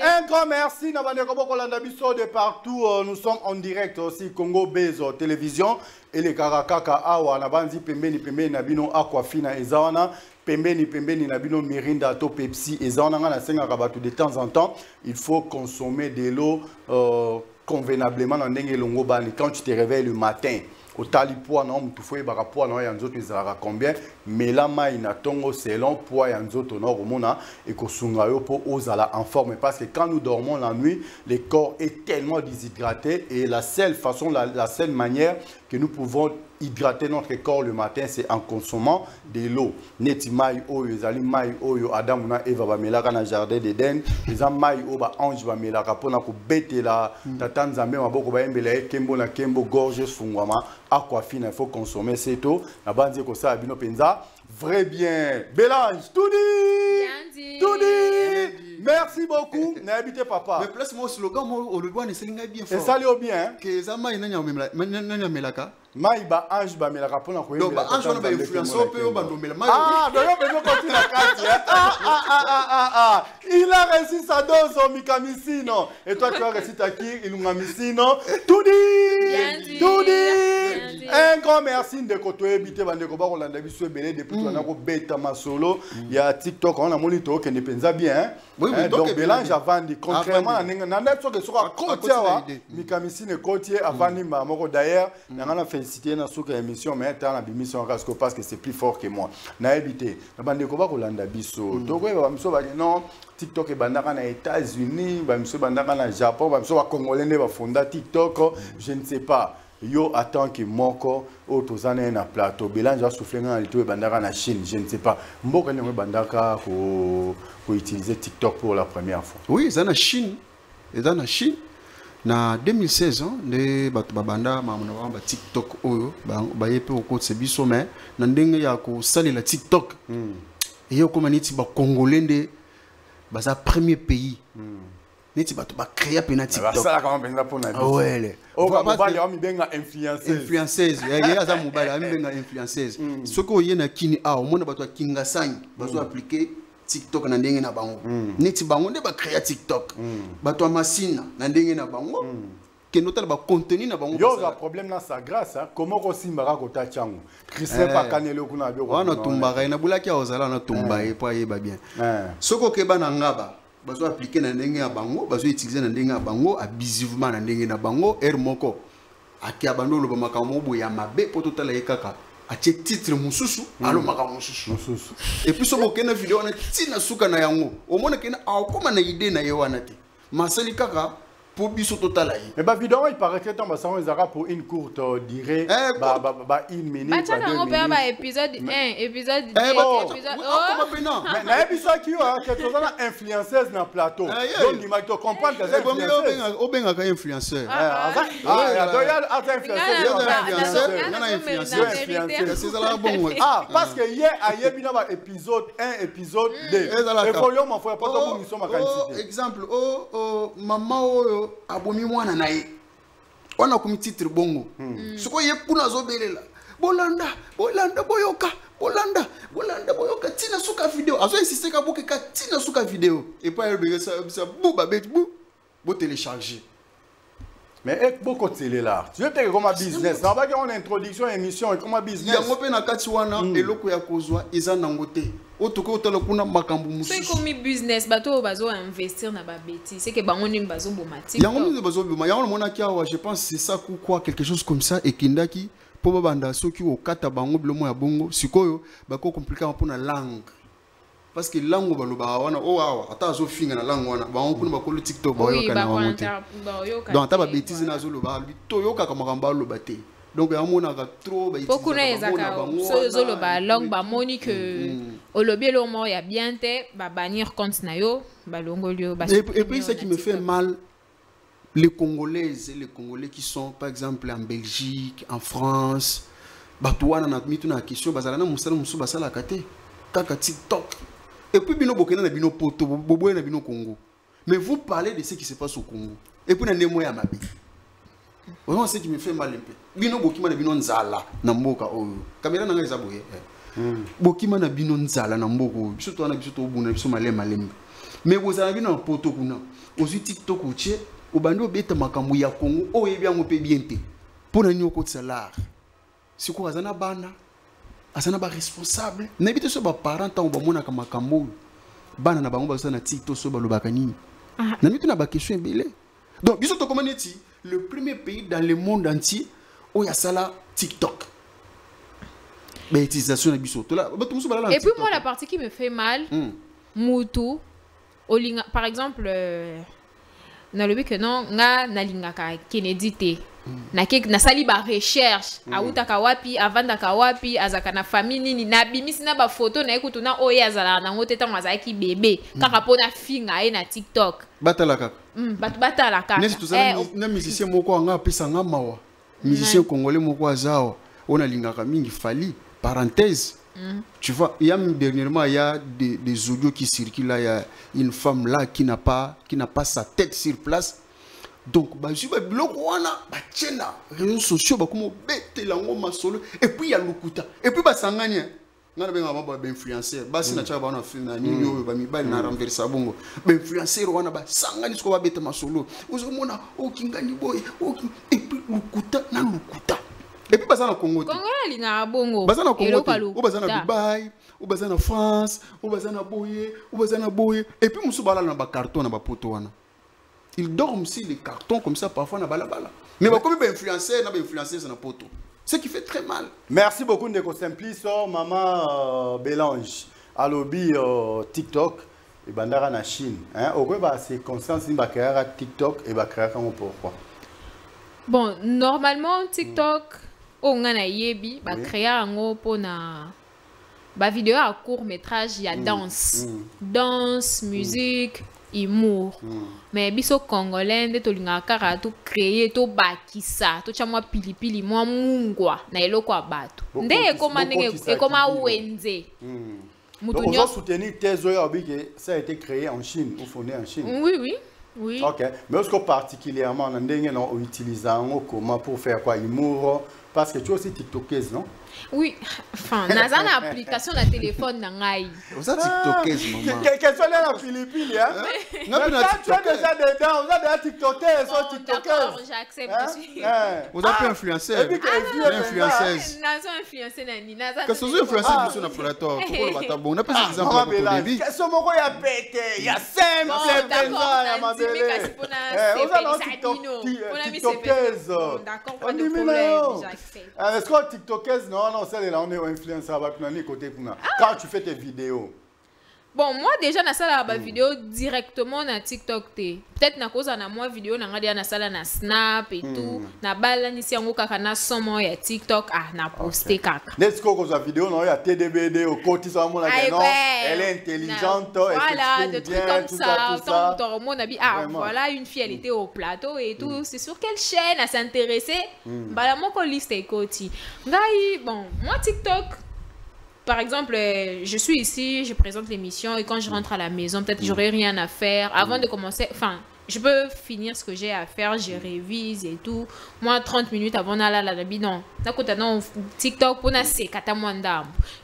un grand merci na bande ko bokolanda biso de partout nous sommes en direct aussi Congo Bezo télévision et les karakaka awa na banzi pembeni na bino Aquafina ezawana pembeni na bino Mirinda to Pepsi ezawana na senga kabatu de temps en temps il faut consommer de l'eau convenablement dans ndenge longo bani quand tu te réveilles le matin au tali poids non tu faut yeba poids non ya nzoto ezala combien mais la mai na tongo selon poids ya nzoto no komona et ko sunga yo po ozala en forme parce que quand nous dormons la nuit le corps est tellement déshydraté et la seule façon la seule manière que nous pouvons hydrater notre corps le matin c'est en consommant de l'eau neti mai oyo ezali mai oyo Adam na Eva bamelaka na jardin d'Eden eza mai oyo ba ange bamelaka pona ko betela tata nzambe maboko bayembela kembo na kembo gorge fungwama Aquafina il faut consommer cette eau na banzi ko sa bino penza vrai bien Bélange Tudi merci beaucoup n'habitez papa mais place moi slogan moi au loin ne selinga bien fort et ça lio bien que za mai nanya melaka mai ba ange ba melaka pona ko yembela donc ba ange wana ba influenceur pe yo ba nomela mai donc yo bezo continuer la carte il a réussi sa dose au mikamisino et toi tu as réussi ta kir ilungamisino Tudi un grand merci de ko to ebité bande ko ba ko landa biso ebele depuis to na ko beta masolo ya TikTok on a monitor que ne pensa bien donc Bélange avant de contrairement à nanda so que so ka kotiawa mikamisine kotie avant ni mako d'ailleurs na féliciter na suka émission mais tant na émission parce que c'est plus fort que moi na ebité na bande ko ba ko landa biso to ko ba miso ba non TikTok et bandaka na États-Unis ba miso bandaka na Japon ba miso ba congolais ne ba fonda TikTok je ne sais pas yo attend que moko o tozana na plateau Bélange a soufflé na lito bandaka na Chine je ne sais pas mboka ne bandaka ko utiliser TikTok pour la première fois oui ça na Chine et dans la Chine na 2016 ne bato babanda mamuna ba TikTok oyo ba yepe au côté biso mais na ndenge ya ko salela TikTok et yo comme niti ba congolais nde baza premier pays neti bato ba créer pena TikTok ça comment benga pona ouais o ba mobali ami benga influenceuse aza mobali ami benga influenceuse soko yena kini a o mona bato kinga sanyi bazo appliquer TikTok na ndenge na bango neti bango nde ba créer TikTok bato masina na ndenge na bango que notre ba contenu na bango yo za problème na sa grâce comment ko simbaka ko ta changu Christophe pa kanelo kuna bio wana tumbaka ina bulaki ozala na tumba e pa yeba bien soko ke bana ngaba bazo appliquer na ndenge ya bango bazo utiliser na ndenge ya bango abusivement na ndenge na bango moko akia bandolo ba makambo boya mabe po totala yekaka atie titre mususu alo makambo mususu et puis soko ke na vidéo na tina suka na yango o mona ke na akoma na idée na yewana te masali kaka pour biso total ayi mais ba vidéo il paraît que temps ça on pour une courte durée ba une minute ba tchaka on peut ba épisode 1 épisode 2 épisode mais na épisode qui que tu as influenceuse na plateau donc il m'a te comprendre que c'est o benga ka influenceur parce que hier ayebi na ba épisode 1 épisode 2 et volume ma foi pas comme nous sommes à quantité exemple maman abomi mwana na ye wana komi titre bongo siko ye kuna zobelela bolanda boyoka tina suka vidéo azo insister ka boke ka tina suka vidéo et pas be ça bouba bo télécharger mais beaucoup de là tu veux dire comment business na ba que on introduction émission et comment business yango pe na kati wana eloko ya kozwa eza nangote otuko otala kuna makambo mususu c'est comme business bato bazo investir na ba bêtise c'est que bango ni bazo bomati yango ni bazo boma yango mona kia wa je pense c'est ça quoi quelque chose comme ça et kindaki po babanda soki okata bango blomo ya bongo sikoyo bako compliqué mpona langue parce que langue baloba wana o awa ata azo finga na langue wana bango kuna bakolo TikTok bayoka na wango te donc ata ba bêtise na zo loba to yoka ka makambo loba te donc ya mona ka trop ba beaucoup na ezaka so lo ba long ba moni que au lobby lo mo ya bien te ba bannir compte na yo ba longolio ba. Et puis ce qui me fait mal, les Congolaises et les Congolais qui sont par exemple en Belgique, en France, batouana na mitu na question bazala na musala musu basala kate kaka TikTok. Et puis bino bokena na bino poto boboye na bino Congo. Mais vous parlez de ce qui se passe au Congo. Et puis na nemo ya mabe. Vraiment ce qui me fait mal un peu. Bino bokima na bino nzala na mboka oyo. Kamera na ngeza boye. Bokima na bino nzala na mboka oyo. Biso to na biso to buna biso malema lembe. Mais vous avez bino poto kuna. Ozu TikTok uche obandi obeta makambo ya Congo oyo ebyango pe bien te. Pona nyoko tsala. Siko azana bana. Azana ba responsable. Na bito so ba parents ta obamona ka makambo. Bana na bango bazana na TikTok so ba lobaka nini. Na mitu na ba question ebele. Donc biso to komani ti le premier pays dans le monde entier où il y a ça là TikTok. Mais utilisation de biso. Et puis moi la partie qui me fait mal, Moutou, par exemple, dans le but que non, nga na lingaka Kennedy te. Na sali ba recherche, autaka wapi, avandaka wapi, azaka na famille nini, na bimisi na ba photo na ekutu na oye azala na ngote tango azaki bébé, kaka pona finga e na TikTok. Batalaka. Batalaka. Nesi tuzana na musicien moko anga pesa nga mawa. Musicien congolais moko azao, on a lingaka mingi fali. Parenthèse. Tu vois, dernièrement, il y a des audios qui circulent là, il y a une femme là qui n'a pas sa tête sur place. Donc, je vais bloquer les réseaux sociaux, et puis il y a Lukuta. Et puis, Sangania. On a des influenceurs. Si on a un film, on a renversé bongo. Influenceurs, on a Sangani, ce qu'on va mettre ma solo. On a Okingani boy, et puis Lukuta, na Lukuta. Et puis, bazana Congo. Congo linga bongo. Bazana Congo. Ou bazana Dubaï, ou bazana France, ou bazana Boye. Et puis, musu bala na ba carton na ba poto wana. Ils dorment sur les cartons comme ça parfois na balabala. Mais comme ba influencer na ba influencer na poto. Ce qui fait très mal. Merci beaucoup Ndeko Simplice, maman Bélange. Alobi TikTok et bandara na Chine. Hein, au quoi c'est conscience ni ba créer TikTok et ba créer comment pourquoi. Bon, normalement TikTok on a yebi ba créer un pona ba vidéo à court métrage il y a danse musique humour mais biso congolais nde to linga kara to créer to bakisa to chamwa pilipili mwa mungwa na eloko abato nde ekoma wenze mutu nyo soutenir tes oyo que ça a été créé en Chine ou fondé en Chine. Oui. OK, mais est-ce que particulièrement ndenge non utilisant comment pour faire quoi humour parce que tu as aussi TikTokers non? Oui, enfin, dans une application de téléphone nangai. Vous êtes TikTokers, maman. Quelles sont les Philippines, hein? Tu as déjà dedans, vous avez des TikTokers, sont TikTokers. J'accepte. Vous avez influenceur. Influenceuse. Nazo influencer nani? Qu'est-ce que vous influencez sur notre plateau? Pourquoi le bon? On a pas cet exemple pour début. Qu'est-ce que vous avez pété? Il y a 5 ma belle. Vous avez TikTokers. D'accord, pas de problème, j'accepte. Est-ce que TikTokers non, celle-là, on est influenceur côté quand tu fais tes vidéos. Bon, moi déjà, na sala ba vidéo directement na TikTok te. Peut-être na cause na moi vidéo na ngadi na sala na Snap et tout. Na bala ni si yango kaka na somo ya TikTok na poster kaka. Let's go cause la vidéo non ya TDBD au côté ça mon non. Elle est intelligente, voilà, des trucs comme ça. Ça. Tant mon abi voilà une fille elle était au plateau et tout. C'est sur quelle chaîne elle s'intéressait? Bala moko liste et côté. Ngai bon, moi TikTok par exemple, je suis ici, je présente l'émission et quand je rentre à la maison, peut-être j'aurai rien à faire. Avant de commencer, enfin, je peux finir ce que j'ai à faire, je révise et tout. Moi, 30 minutes avant d'aller à la vie, non. TikTok,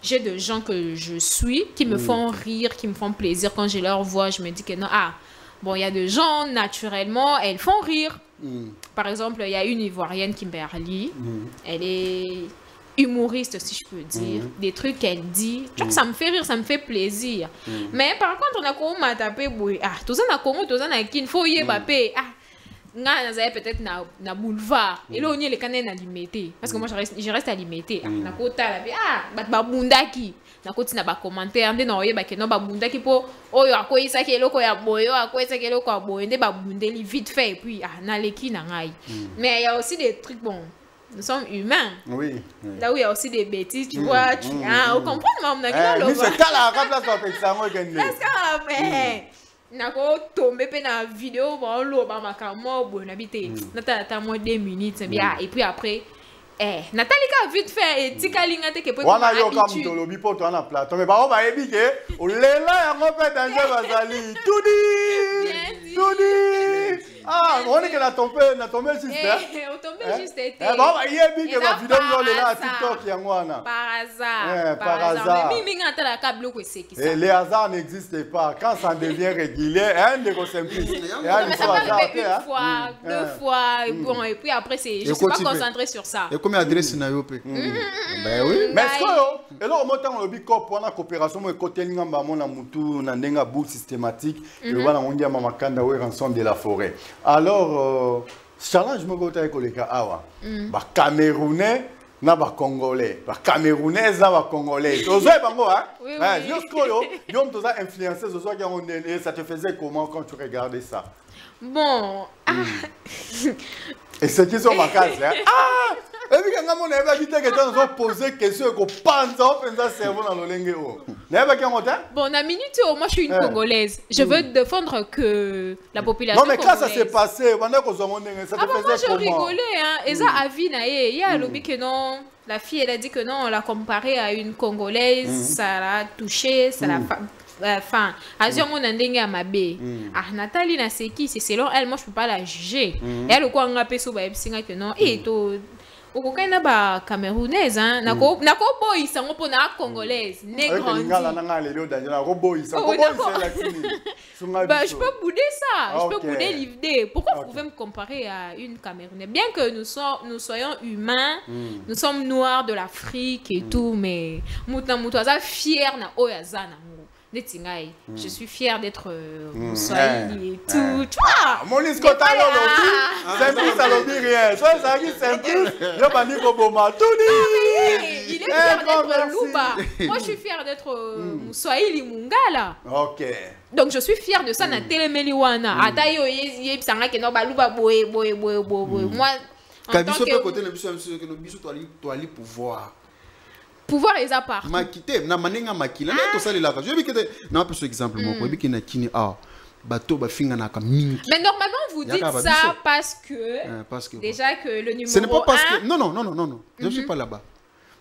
j'ai des gens que je suis qui me font rire, qui me font plaisir. Quand je leur vois, je me dis que non, bon, il y a des gens, naturellement, elles font rire. Par exemple, il y a une Ivoirienne, Kimberly. Elle est humoriste, si je peux dire, des trucs qu'elle dit, ça me fait rire, ça me fait plaisir. Mais par contre, on a comment m'a tapé, tout ça na Congo, tout ça na kin, faut y bapé, peut-être na boulevard, et là on y est les canets à limiter, parce que moi je reste à limiter, na kota la bat bundaki, na koti na ba commentaire, ande na oye ba ke no ba bundaki po, oyo akoyisa ke eloko ya boyo, akoyisa ke eloko ya boyo, nde ba bundeli vite fait, et puis na leki na ngai. Mais il y a aussi des trucs bon. nous sommes humains. Oui. Là où il y a aussi des bêtises, tu vois. Vous comprenez, maman? Mais c'est ça la place avec ça, moi, mais nako tomber pe na vidéo ba lo ba makamo bo na bité nata moi 2 minutes bien et puis après Nathalie a vite fait et tikalinga te ke po wana yo ka mutolobi po to na plateau mais ba ba yebi ke o lela yango pe danger bazali tudi ah on est que la tombé juste on tombé juste été ba ba yebi ke ba vidéo no lela TikTok yango wana par hasard mais mimi ngata la câble ko seki ça les hasards n'existent pas quand ça devient régulier de simplice mais ça va arriver une fois deux fois et bon et puis après c'est je suis pas concentré sur ça. Comme adresse na yo pe. Ben oui. Mais ce que et là au moment on lobby cop pour la coopération mo côté ngamba mona mutu na ndenga bout systématique et voilà on dit à mama kanda we rançon de la forêt. Alors challenge mo ko ta ko le ka awa. Ba Camerounais na ba Congolais. Ba Camerounais na ba Congolais. Ozoe bango hein. Yo skolo yo mtoza influencer zo qui on et ça te faisait comment quand tu regardais ça? Bon. Et c'est qui sont ma case hein. Et puis quand on a dit que tu as posé question qu'on pense on cerveau dans le lingue bon la minute moi je suis une Congolaise je veux défendre que la population non mais quand ça s'est passé pendant qu'on ça te faisait moi je rigolais hein et ça avis na il y a lobby que non la fille elle a dit que non on l'a comparé à une Congolaise ça l'a touché ça l'a enfin azio mon ndenge ya mabe Nathalie na seki c'est selon elle moi je peux pas la juger et elle quoi nga peso ba ebisinga que non et to okokana ba Camerounaise hein nako boyisa ngo na Congolaise né grandi bah je peux bouder ça je peux bouder l'idée pourquoi vous pouvez me comparer à une Camerounaise bien que nous soyons humains nous sommes noirs de l'Afrique et tout mais mutu aza fier na oyazana je suis fière d'être Swahili et tout. Tu vois? Mon iscota c'est plus ça le dit rien. Toi ça qui c'est plus. Je bandi Boboma tout dit. Il est fier d'être Luba. Moi je suis fière d'être Swahili Mungala. OK. Donc je suis fière de ça na telemeli wana. Ata yo yebisanga ke no ba Luba boye. Moi en tant que côté le biso to ali pouvoir. Pouvoir les apparts. Makité na manenga makila na to sali la ka. Je vais que na un exemple moko bi kina kini bateau ba finga na ka mingi. Mais normalement vous dites ça parce que déjà que le numéro 1 ce n'est pas parce que non je suis pas là-bas.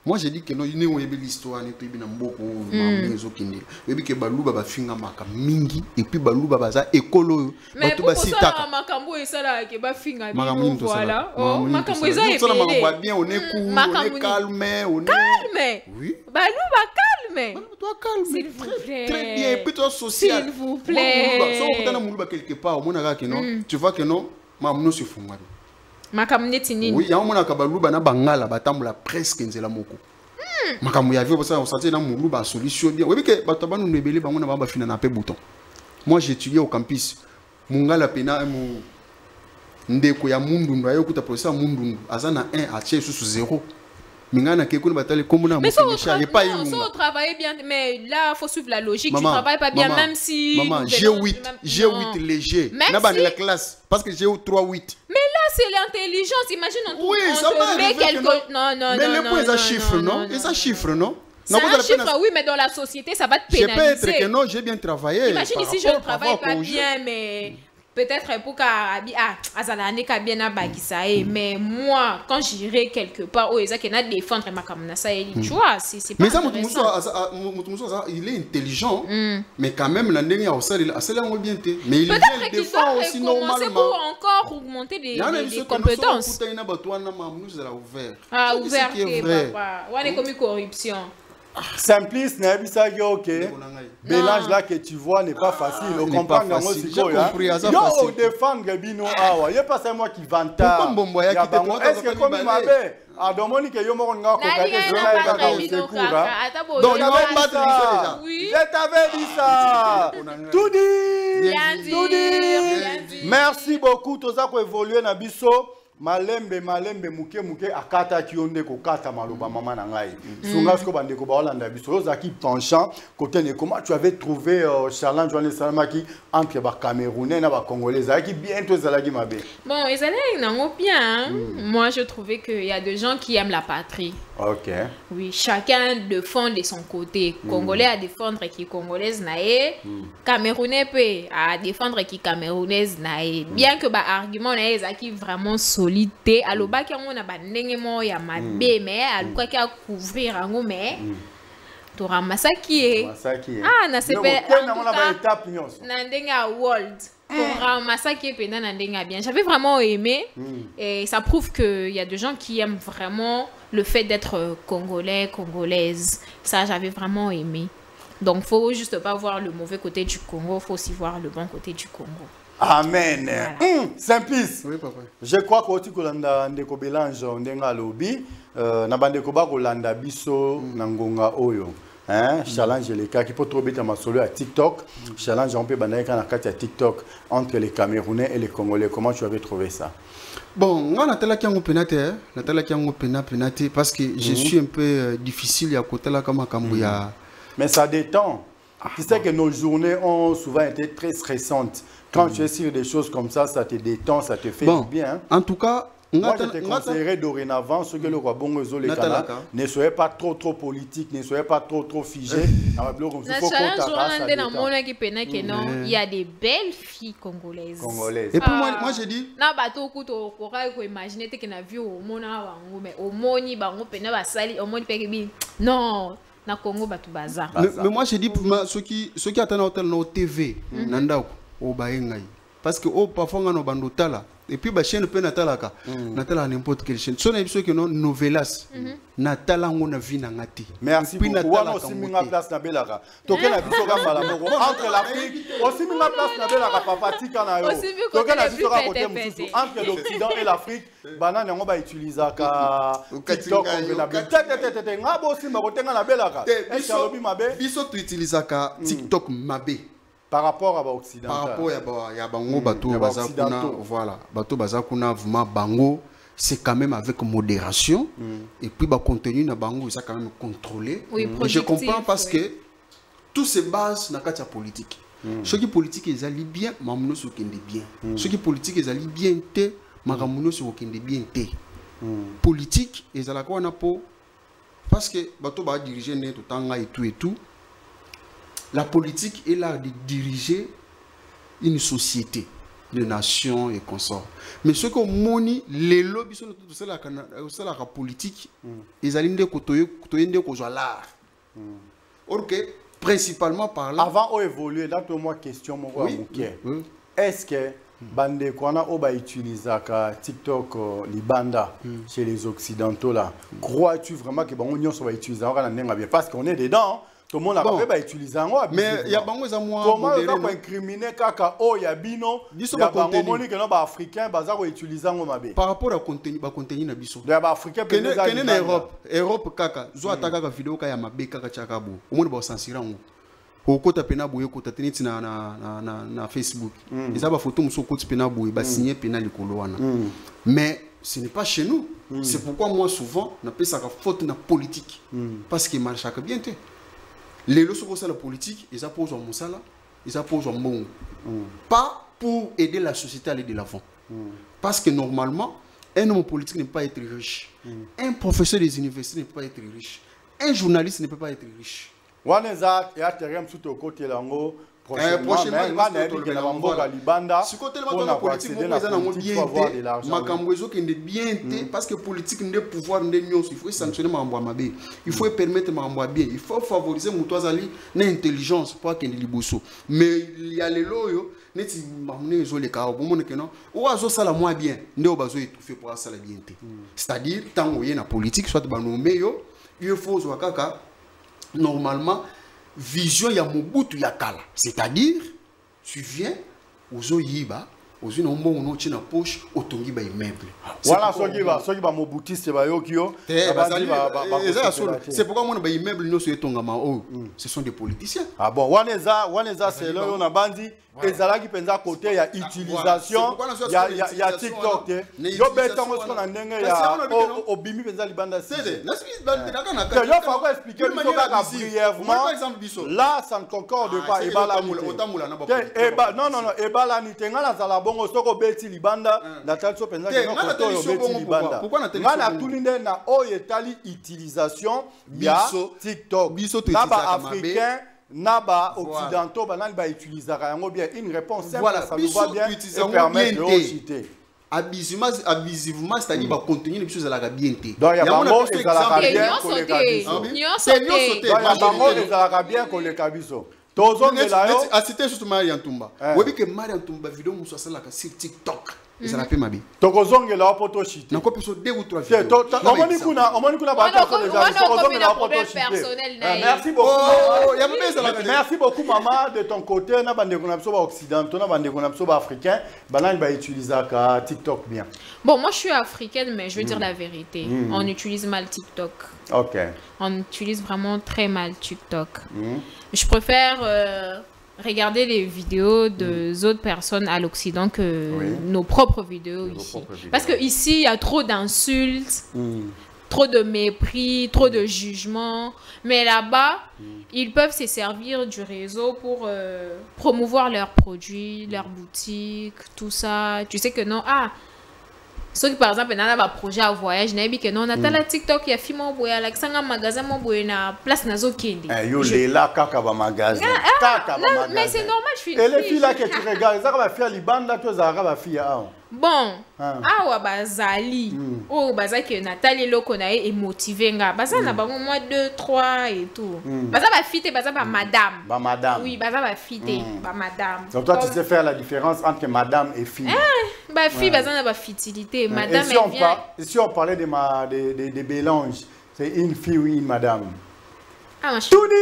Moi j'ai dit que non ni oyebi l'histoire ni to bina mboko mamezo kindi. Oyebi ke baluba ba finga maka mingi et puis baluba baza ekolo bato ba sitaka. Makambo esala ke ba finga mingi voilà. Makambo eza ebele. Bien on est cool, on est calme, on est calme. Oui. Baluba calme. Toi calme. S'il vous plaît. Très bien, et puis toi social. S'il vous plaît. Si on peut dans quelque part, on a que non, tu vois que non, maman se font mal. Makamneti nini? Oui, il y a un moment kabaluba na bangala batamula presque nzela moko. Makamu ya vie ça on sentait na muluba solution bien. Oui que bataba nous nebele bango na ba fina na pe bouton. Moi j'étudiais au campus. Mungala pena mu ndeko ya mundu ayo kuta professeur mundu azana 1 a tché sous 0. Mingana ke kuna batale komuna mu finir pas il faut travailler bien mais là faut suivre la logique maman, tu travailles pas bien maman, même si maman G8 léger na ba la classe parce que j'ai eu 3-8 mais là c'est l'intelligence imagine on te met quelque non mais les points ça chiffre non et ça chiffre non c'est un chiffre oui mais dans la société ça va te pénaliser. Je peux être que non j'ai bien travaillé. Imagine ici je ne travaille pas bien mais peut-être pour mais moi quand j'irai quelque part où ils ont défendre ma caméra ça tu vois c'est pas mais ça il est intelligent mais quand même la dernière ça l'a bien été mais il peut-être qu'il défend doit aussi normalement pour encore augmenter des compétences ouvert papa on est comme corruption. Simplice n'est pas ok. Mélange là que tu vois n'est pas facile. On comprend que yo défendre bino awa. Il pas c'est moi qui vante. Est-ce que comme il m'avait a demandé que yo mo nga ko donc je t'avais dit ça. Tout dit. Merci beaucoup tous à évoluer na biso. malembe muke akata kionde ko kata maloba mama na ngai sunga sko bande ko balanda biso zaki penchant côté ne comment tu avais trouvé challenge Joanne Salamaki entre ba Camerounais na ba Congolais zaki bientôt zalaki mabe. Bon, ils allaient nango bien. Moi je trouvais que il y a des gens qui aiment la patrie. OK. Oui, chacun défend de son côté. Congolais à défendre qui congolaise nae, Camerounais peut à défendre qui camerounaise nae. Bien que ba argument nae zaki vraiment solide. Aloba ki on a ba ndenge mo ya mabe mais aluka ki a couvrir ango mais to ramasa ki na sepe na ndenga world to ramasa ki pena na ndenga bien. J'avais vraiment aimé et ça prouve que il y a des gens qui aiment vraiment le fait d'être congolais, congolaise. Ça j'avais vraiment aimé. Donc faut juste pas voir le mauvais côté du Congo, faut aussi voir le bon côté du Congo. Amen. Voilà. Simplice. Oui, papa. Je crois que tu kolanda ndeko Belange ndenga lobi na bandeko ba kolanda biso na ngonga oyo. Challenge les cas qui peut trouver dans ma solo à TikTok. Challenge on peut bandaika na kati à TikTok entre les Camerounais et les Congolais. Comment tu avais trouvé ça? Bon, moi Natala qui penate parce que je suis un peu difficile à côté là comme Kambuya. Mais ça détend. Tu sais que nos journées ont souvent été très stressantes. Quand tu es sur des choses comme ça te détend, ça te fait du bien. En tout cas, moi je te conseillerais dorénavant, ce que le roi Bongozo les canards, ne soyez pas trop politique, ne soyez pas trop figé. Il y a des belles filles congolaises. Et puis moi j'ai dit non. Na Congo batu baza. Mais moi j'ai dit ceux qui attendent hôtel no TV nanda au baengai parce que parfois on a bando tala et puis ba chaîne pe natalaka natala n'importe quelle chaîne so na biso que non novelas natala ngona vina ngati. Merci beaucoup. Wana aussi minga place na belaka toke na biso ka mala moko entre l'Afrique aussi minga place na belaka papa tika na yo toke na biso ka côté mususu entre l'Occident et l'Afrique banane yango ba utiliser ka TikTok na tete ngabo aussi ma côté na belaka biso tu utiliser ka TikTok mabe par rapport à l'Occident. Par rapport à Bango, Bato, Bazakuna, voilà. Bato, Bazakuna, vraiment, Bango, c'est quand même avec modération. Et puis, le contenu de Bango, c'est quand même contrôlé. Oui, et je comprends parce que tout se base dans la politique. Ceux qui politiques, ils allaient bien, Mamouno se kende bien. Ceux qui politiques, ils allaient bien, Mamouno se kende bien. Politique, ils allaient quoi, parce que Bato va diriger tout le temps et tout. La politique est là de diriger une société, une nation et consorts. Mais ce qu'on monnaie, les lobbies sont tous la politique, ils allaient dire que l'art. Or que principalement par là. Avant d'évoluer, donne-moi question, mon roi. Est-ce que bande kwana oba utiliser TikTok libanda chez les occidentaux là, crois-tu vraiment que on va utiliser parce qu'on est dedans? Tout le monde a pas utilisé en haut. Mais il y a bango za moi. Comment on va incriminer kaka o ya bino? Ya bango moni que non ba africain baza ko utiliser en mabe. Par rapport au contenu na biso. Ya ba africain peut être na Europe kaka zo ataka ka vidéo ka ya mabe kaka chakabu. O moni ba censurer ngo. Ko kota pena boye ko tateniti na Facebook. Ils ba photo muso ko pena boye ba signer pena likolo wana. Mais ce n'est pas chez nous. C'est pourquoi moi souvent na pesa ka faute na politique. Parce que marche ka bien te. Les leçons de la politique, ils apposent en moussala, ils apposent en bon. Pas pour aider la société à aller de l'avant. Parce que normalement, un homme politique ne peut pas être riche. Un professeur des universités ne peut pas être riche. Un journaliste ne peut pas être riche. Waneza ya terem tout au côté lango prochainement si côté la politique bien parce que politique ne pouvoir il faut sanctionner mambo mabe il faut permettre mambo bien il faut favoriser mutoazali na intelligence pour que liboso mais il y a les loyo neti mamne zo le ka bo moneke non o azo sala moi bien nde bazo étouffer pour sala bien c'est-à-dire tant oye na politique soit banomé yo il faut zo kaka normalement vision ya Mobutu ya kala, c'est-à-dire tu viens aux Oyiba, ozwi na mbongo no tina poche otongi ba immeuble voilà soki ba mobutiste ba yokio c'est pourquoi moi ba immeuble no so etongama oh ce sont des politiciens. Ah bon waneza c'est là on a bandi ezalaki penza côté ya utilisation ya TikTok yo betongo ce qu'on a ndenge ya obimi penza libanda c'est yo faut quoi expliquer biso kaka brièvement là ça ne concorde pas ebala non ebala ni tenga na zala bongo soko beti libanda na talso penza ko koto yo beti libanda ngana tulinde na oyetali utilisation ya TikTok na ba africain Naba occidentaux banal ba utiliser yango bien une réponse simple voilà, ça nous va bien et permettre de citer abusivement c'est-à-dire ba contenir les choses à la bien té donc il y a bango et la bien ko le kabiso tozo ngela yo a citer surtout Maria Ntumba webi que Maria Ntumba vidéo muso sala ka sur TikTok ça la fait mabi tokozongela poto shite na ko peso 2 ou 3 vidéos omoni kuna ba to les gens tokozongela poto shite merci beaucoup merci beaucoup maman de ton côté na bande ko na biso ba occidentaux na bande ko na biso ba africain banani ba utiliser ka TikTok bien. Bon, moi je suis africaine mais je veux dire la vérité, on utilise mal TikTok. OK. On utilise vraiment très mal TikTok. Je préfère regarder les vidéos des autres personnes à l'Occident que nos propres vidéos ici. Parce que ici il y a trop d'insultes, trop de mépris, trop de jugements. Mais là-bas, ils peuvent se servir du réseau pour promouvoir leurs produits, leurs boutiques, tout ça. Tu sais que non, ceux qui par exemple n'ont pas projet à voyage, n'ont que non, on a la TikTok, il y a film au boya, la un magasin au boya na place nazo kendi. Yo les là kaka ba magasin. Mais c'est normal, je suis. Et les filles là que tu regardes, ça va faire liban là, tu ça va faire. Bon, bazali. Oh bazaki Nathalie loko na e motivé nga. Baza na ba moi 2 3 et tout. Baza ba fité, baza ba madame. Ba madame. Oui, baza ba fité, ba madame. Donc toi tu sais faire la différence entre madame et fille. Ba fille baza na ba fitilité, madame et bien. Si on parlait de Bélange, c'est une fille ou une madame. Touni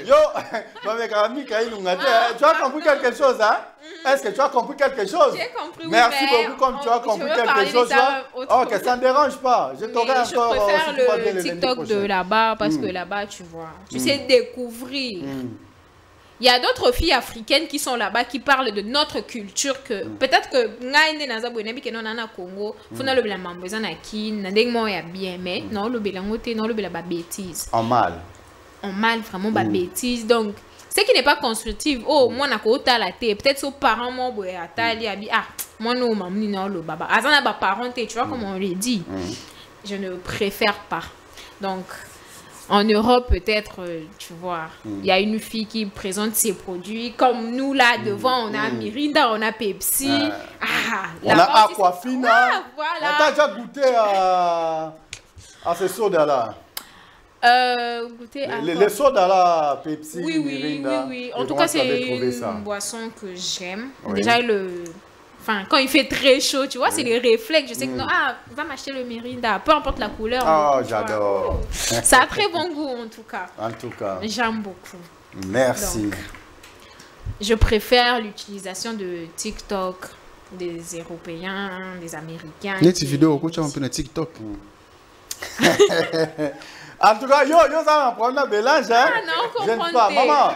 Yo, tu as compris quelque chose, hein? Est-ce que tu as compris quelque chose? J'ai compris. Merci beaucoup, comme tu as compris quelque chose. Ok, ça ne dérange pas. Je préfère le TikTok de là-bas parce que là-bas, tu vois, tu sais découvrir. Il y a d'autres filles africaines qui sont là-bas qui parlent de notre culture que peut-être que ngainde na zabu nebi que non na Congo funa le bela mamboza na kin na ndeng mo ya bien mais non le bela ngote non le bela ba bêtise en mal vraiment ba bêtise donc ce qui n'est pas constructif moi na ko ta la té peut-être aux parents mo boya atali abi moi no mamni non le baba azana ba parenté tu vois comment on le dit je ne préfère pas donc en Europe, peut-être, tu vois, il y a une fille qui présente ses produits. Comme nous, là, devant, on a Mirinda, on a Pepsi. On a Aquafina. Voilà. On t'a déjà goûté à ces sodas-là? Goûter à les sodas-là, Pepsi, Mirinda. Oui. En tout cas, c'est une boisson que j'aime. Déjà, quand il fait très chaud, tu vois, c'est les réflexes. Je sais que non, va m'acheter le Mirinda, peu importe la couleur. J'adore. Ça a très bon goût en tout cas. J'aime beaucoup. Merci. Donc, je préfère l'utilisation de TikTok des Européens, des Américains. Les vidéos, tu as un peu de TikTok. En tout cas, ça va prendre un mélange. Non, je ne sais pas. Maman,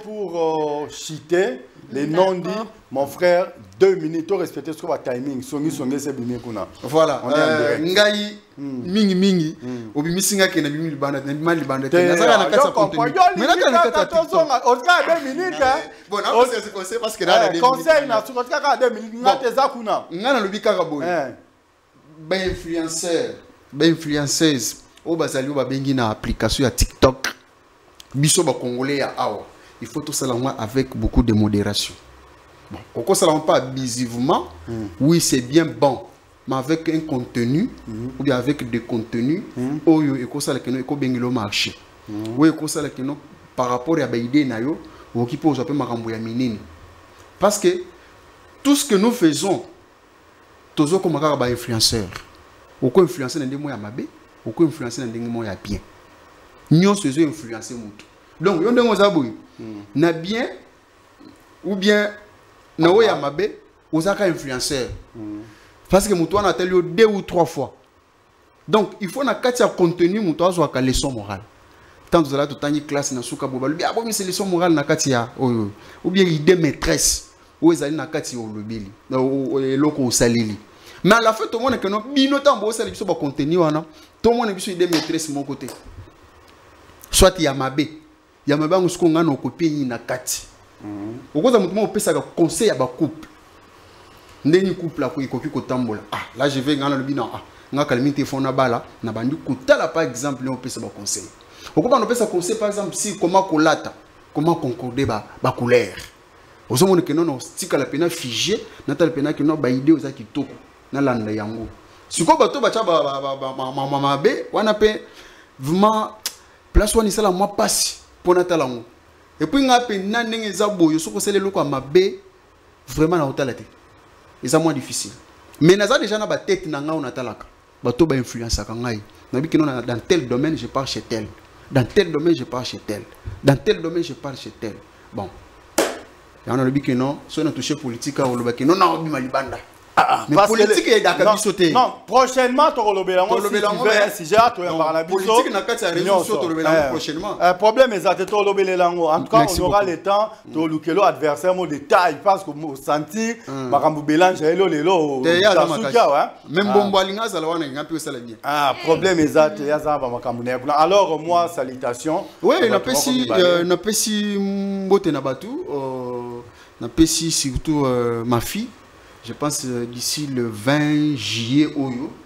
pour chiter. Les noms dit, mon frère, 2 minutes, tu respectes ce timing. Voilà. Ngai, mingi, obimi singa kena bimi libanda, mali libanda. Je comprends. Mais là, attention, on a 2 minutes. Bon, c'est conseil parce que là, conseil, na sur 2 minutes, na tezakuna. Ngana lobi karaboy. Ben influenceur, ben influenceuse. O bazali o babengi na application ya TikTok. Biso ba congolais ya awa. Il faut tout ça avec beaucoup de modération. Bon, pourquoi ça pas abusivement? Oui, c'est bien bon, mais avec un contenu ou bien avec des contenus, et quoi ça le marché. Oui, quoi ça par rapport à l'idée nayo, ou qui pose un peu maramboya minine. Parce que tout ce que nous faisons, tous comme un influenceur, ou quoi influencer dans des moyens mabé, ou quoi influencer dans des moyens bien. Nous sommes influencés mutu. Donc yo ndenge ozaboy na bien ou bien na oya mabe ozaka influenceur parce que mutu wana teli 2 ou 3 fois. Donc il faut na kati ya contenu mutu azwaka leçon morale. Tant que tu as classe na suka boba lubi abo c'est leçon morale na kati ya ou bien idée maîtresse ou ezali na kati ya lobeli eloko osaleli. Mais à la fin tout le monde que non bino tambo osali biso ba contenu wana tout le monde biso idée maîtresse mon côté. Soit ya mabe ngo suko ngana okopie ni na kati. Okoza mutu mo opesa ka conseil ya ba couple. Ndeni couple la ko ikoki ko tambola. Ah là je vais ngana lubi na nga kalimite fona bala na bandi kutala par exemple on opesa ba conseil. Pourquoi on peut se conseiller par exemple si comment colata, comment concorder ba couleur. Aux hommes que non stika la pena figé, nata la pena que non ba idée aux akitoko na landa yango. Si quoi bato bacha ba be, wana pe vraiment place wani sala moi passe pour nata lango. Et puis nga pe na ndenge za boyo soko sele loko mabe vraiment na hotalate. Et ça moins difficile. Mais naza déjà na ba tête na nga on atalaka. Bato ba influence ka ngai. Nabi que non dans tel domaine je pars chez tel. Dans tel domaine, je pars chez tel. Dans tel domaine, je pars chez tel. Bon. Et on a dit que non, si on a touché politique, on a dit que non, non, on a dit banda. Mais politique est d'accord. Non, prochainement, tu as un sujet, tu as parlé de politique, tu as prochainement. Problème est que tu as en tout cas, on aura le temps de l'adversaire au détail parce que vous sentez que vous mélange même bon boalinga ça va n'a plus ça bien. Ah, problème est que alors moi salutation. Oui, na pesi mbote na batu, na pesi surtout ma fille. Je pense d'ici le 20 juillet,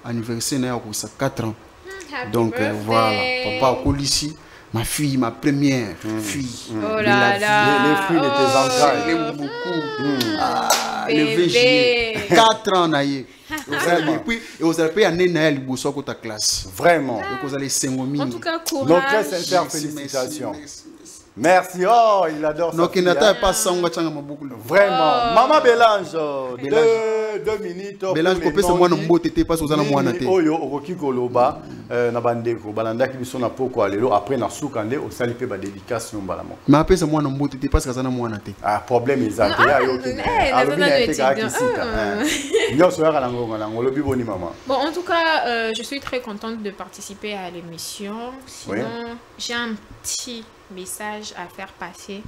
anniversaire n'a ça 4 ans. Donc voilà, papa Kolissi, ma fille, ma première fille. Oh là là. Les fruits de tes entrailles. Je l'aime beaucoup. Le 20 juillet, 4 ans naïe. Et puis, vous allez payer un naïe liboso à ta classe. Vraiment. Donc vous allez s'engomer. En tout cas, courage. Donc très sincère félicitations. Merci, oh, il adore ça. Donc, il n'attend pas ça, on va changer beaucoup. Vraiment. Maman Bélange, 2 minutes. Bélange, je peux moi non beauté parce que vous en avez moins naté. Oyo, okoki koloba, na bandeko, balanda ki biso na poko alelo, après na soukande, au salipe ba dédication balamo. Mais après, c'est moi non beauté parce que vous en avez moins naté. Ah, problème est ça. Bon, en tout cas, je suis très contente de participer à l'émission. Sinon, j'ai un petit message à faire passer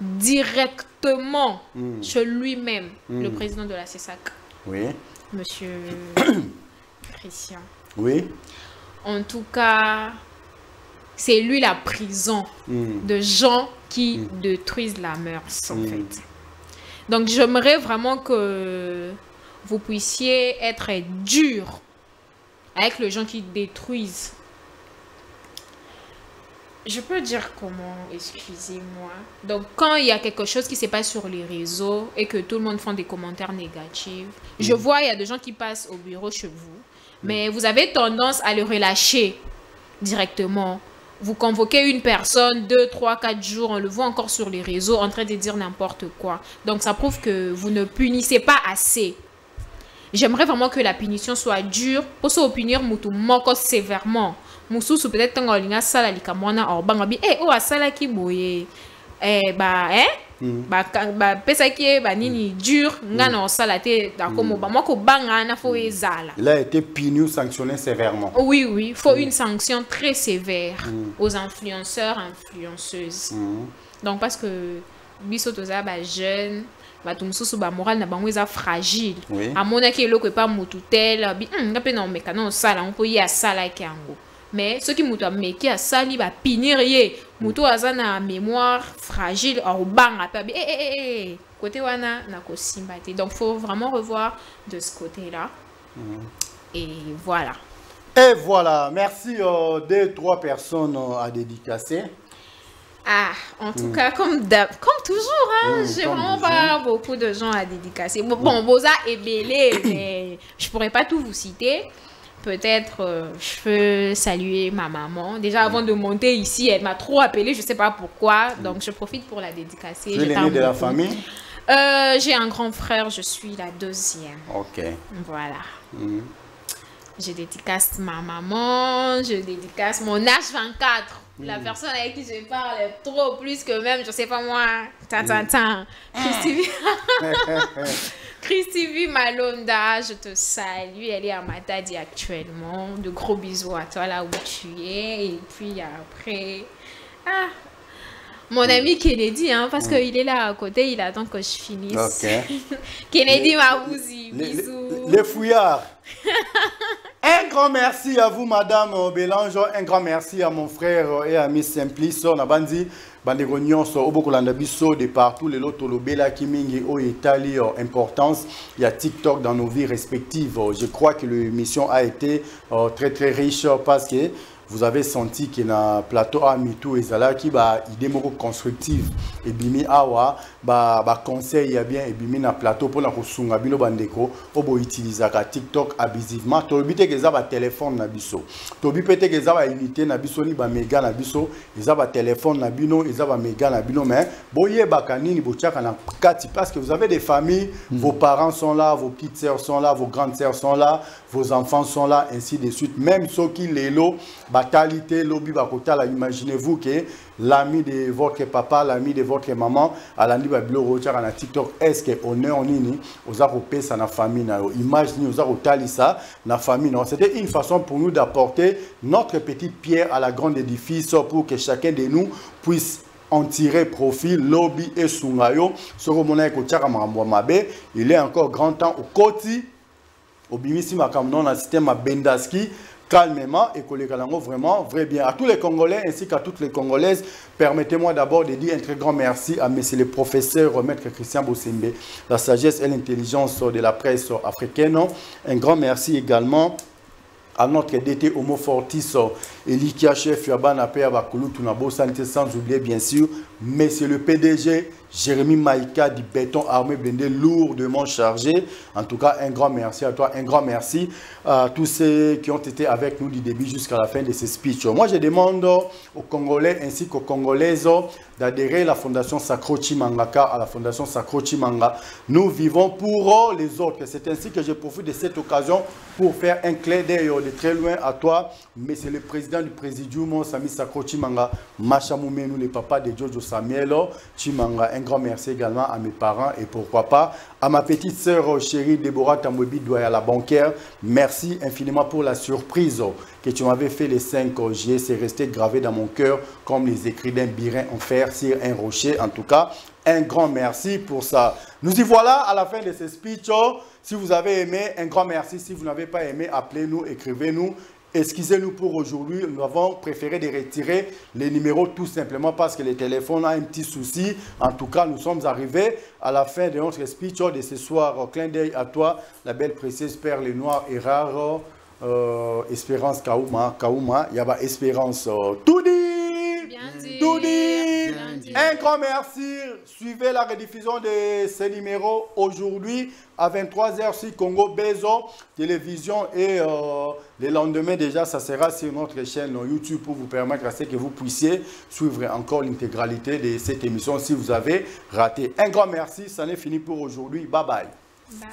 directement chez lui-même, le président de la CESAC. Oui. Monsieur Christian. Oui. En tout cas, c'est lui la prison de gens qui détruisent la mœurs, en fait. Donc, j'aimerais vraiment que vous puissiez être dur avec les gens qui détruisent. Je peux dire comment, excusez-moi. Donc, quand il y a quelque chose qui se passe sur les réseaux et que tout le monde fait des commentaires négatifs, je vois, il y a des gens qui passent au bureau chez vous, mais vous avez tendance à le relâcher directement. Vous convoquez une personne 2, 3, 4 jours, on le voit encore sur les réseaux en train de dire n'importe quoi. Donc, ça prouve que vous ne punissez pas assez. J'aimerais vraiment que la punition soit dure pour se punir moutou sévèrement. Moussousou peut-être que tu as sala likamwana or bangabi oh asala ki boye pesa ki ba nini dur ngana osala te dakomo ba moko banga na fo ezala. Il a été puni ou sanctionné sévèrement. Oui, il faut une sanction très sévère aux influenceurs, influenceuses. Donc parce que biso toza ba jeune bato mususu ba moral na bango eza fragile. Amona ki eloko pa mutu tel bi ngape na omekana osala on po ya sala ki yango. Mais ceux qui m'ont meki à sali va pinir ye muto azana mémoire fragile au bang à pas côté wana na ko simbate. Donc faut vraiment revoir de ce côté-là. Et voilà. Et voilà, merci 2-3 personnes à dédicacer. Ah, en tout cas, comme toujours, hein, j'ai vraiment pas beaucoup de gens à dédicacer. Bon, Boza est belé, mais je pourrais pas tout vous citer. Peut-être je peux saluer ma maman. Déjà avant de monter ici, elle m'a trop appelé, je sais pas pourquoi. Donc je profite pour la dédicacer. Tu es l'aînée de la famille? J'ai un grand frère, je suis la 2e. Ok. Voilà. Je dédicace ma maman, je dédicace mon H24. La personne avec qui je parle trop plus que même, je sais pas moi, Christy V Malonda, je te salue. Elle est à Matadi actuellement. De gros bisous à toi là où tu es. Et puis après, mon ami Kennedy, hein, parce qu'il est là à côté, il attend que je finisse. Ok. Kennedy Mabouzi, bisous. Les fouillards. Un grand merci à vous, Madame Bélange. Un grand merci à mon frère et ami Simplice. On a bandi, bandego nyonso, obokolanda biso de partout. Les lots tolobela kimingi o Italie, importance. Il y a TikTok dans nos vies respectives. Je crois que l'émission a été très riche parce que vous avez senti qu'il y a un plateau à Mitou et Zala qui a une idée constructive. Et bimi awa, conseil ya bien et bimi na plateau pour la kusunga bino bandeko, obo utiliser TikTok abusivement. Tobi te geza ba téléphone na biso. Tobi pete geza ba unité na biso ni ba méga na biso, eza ba téléphone na bino, eza ba méga na bino mais boye bakanini bochaka na kati parce que vous avez des familles, vos parents sont là, vos petites sœurs sont là, vos grandes sœurs sont là, vos enfants sont là, ainsi de suite. Même ceux qui les lots batalité lobby bakotala, imaginez-vous que l'ami de votre papa, l'ami de votre maman, à la niveau de na TikTok, est-ce que on est en nini, aux arropés ça na famille na imaginez aux arrotali ça na famille. C'était une façon pour nous d'apporter notre petite pierre à la grande édifice pour que chacun de nous puisse en tirer profit. Lobby et Sungayo, il est encore grand temps au côté au bimisi makamnon na système à Bendaski calmement et que les Kalango vraiment très bien. À tous les Congolais ainsi qu'à toutes les Congolaises, permettez-moi d'abord de dire un très grand merci à monsieur le professeur Maître Christian Bossembe, la sagesse et l'intelligence de la presse africaine. Un grand merci également à notre DT Homo Fortis, Elikia Chef Yabana Pea Bakulu Tunabo Santé, sans oublier bien sûr, monsieur le PDG Jérémy Maïka du béton armé blindé lourdement chargé. En tout cas, un grand merci à toi, un grand merci à tous ceux qui ont été avec nous du début jusqu'à la fin de ce speech. Moi, je demande aux Congolais ainsi qu'aux Congolaises d'adhérer à la Fondation Sacro Chimangaka, à la Fondation Sacro Chimanga. Nous vivons pour les autres. C'est ainsi que je profite de cette occasion pour faire un clin d'œil de très loin à toi, monsieur le président du Présidium, Sami Sacro Chimanga, Machamoumenu, le papa de Jojo Samuel Chimanga. Un grand merci également à mes parents et pourquoi pas à ma petite sœur chérie Déborah Tamwebi Douaya, la bancaire. Merci infiniment pour la surprise que tu m'avais fait les 5 juillet. C'est resté gravé dans mon cœur comme les écrits d'un birin en fer sur un rocher. En tout cas, un grand merci pour ça. Nous y voilà à la fin de ce speech. Si vous avez aimé, un grand merci. Si vous n'avez pas aimé, appelez-nous, écrivez-nous. Excusez-nous pour aujourd'hui, nous avons préféré de retirer les numéros tout simplement parce que le téléphone a un petit souci. En tout cas, nous sommes arrivés à la fin de notre speech de ce soir. Clin d'œil à toi, la belle précieuse perle noire et rare, Espérance Kaouma, Yaba Espérance, tout dit, tout dit. Un grand merci. Suivez la rediffusion de ces numéros aujourd'hui à 23h sur Congo Bezo Télévision et le lendemain déjà ça sera sur notre chaîne YouTube pour vous permettre à ce que vous puissiez suivre encore l'intégralité de cette émission si vous avez raté. Un grand merci, ça n'est fini pour aujourd'hui. Bye bye. Bye.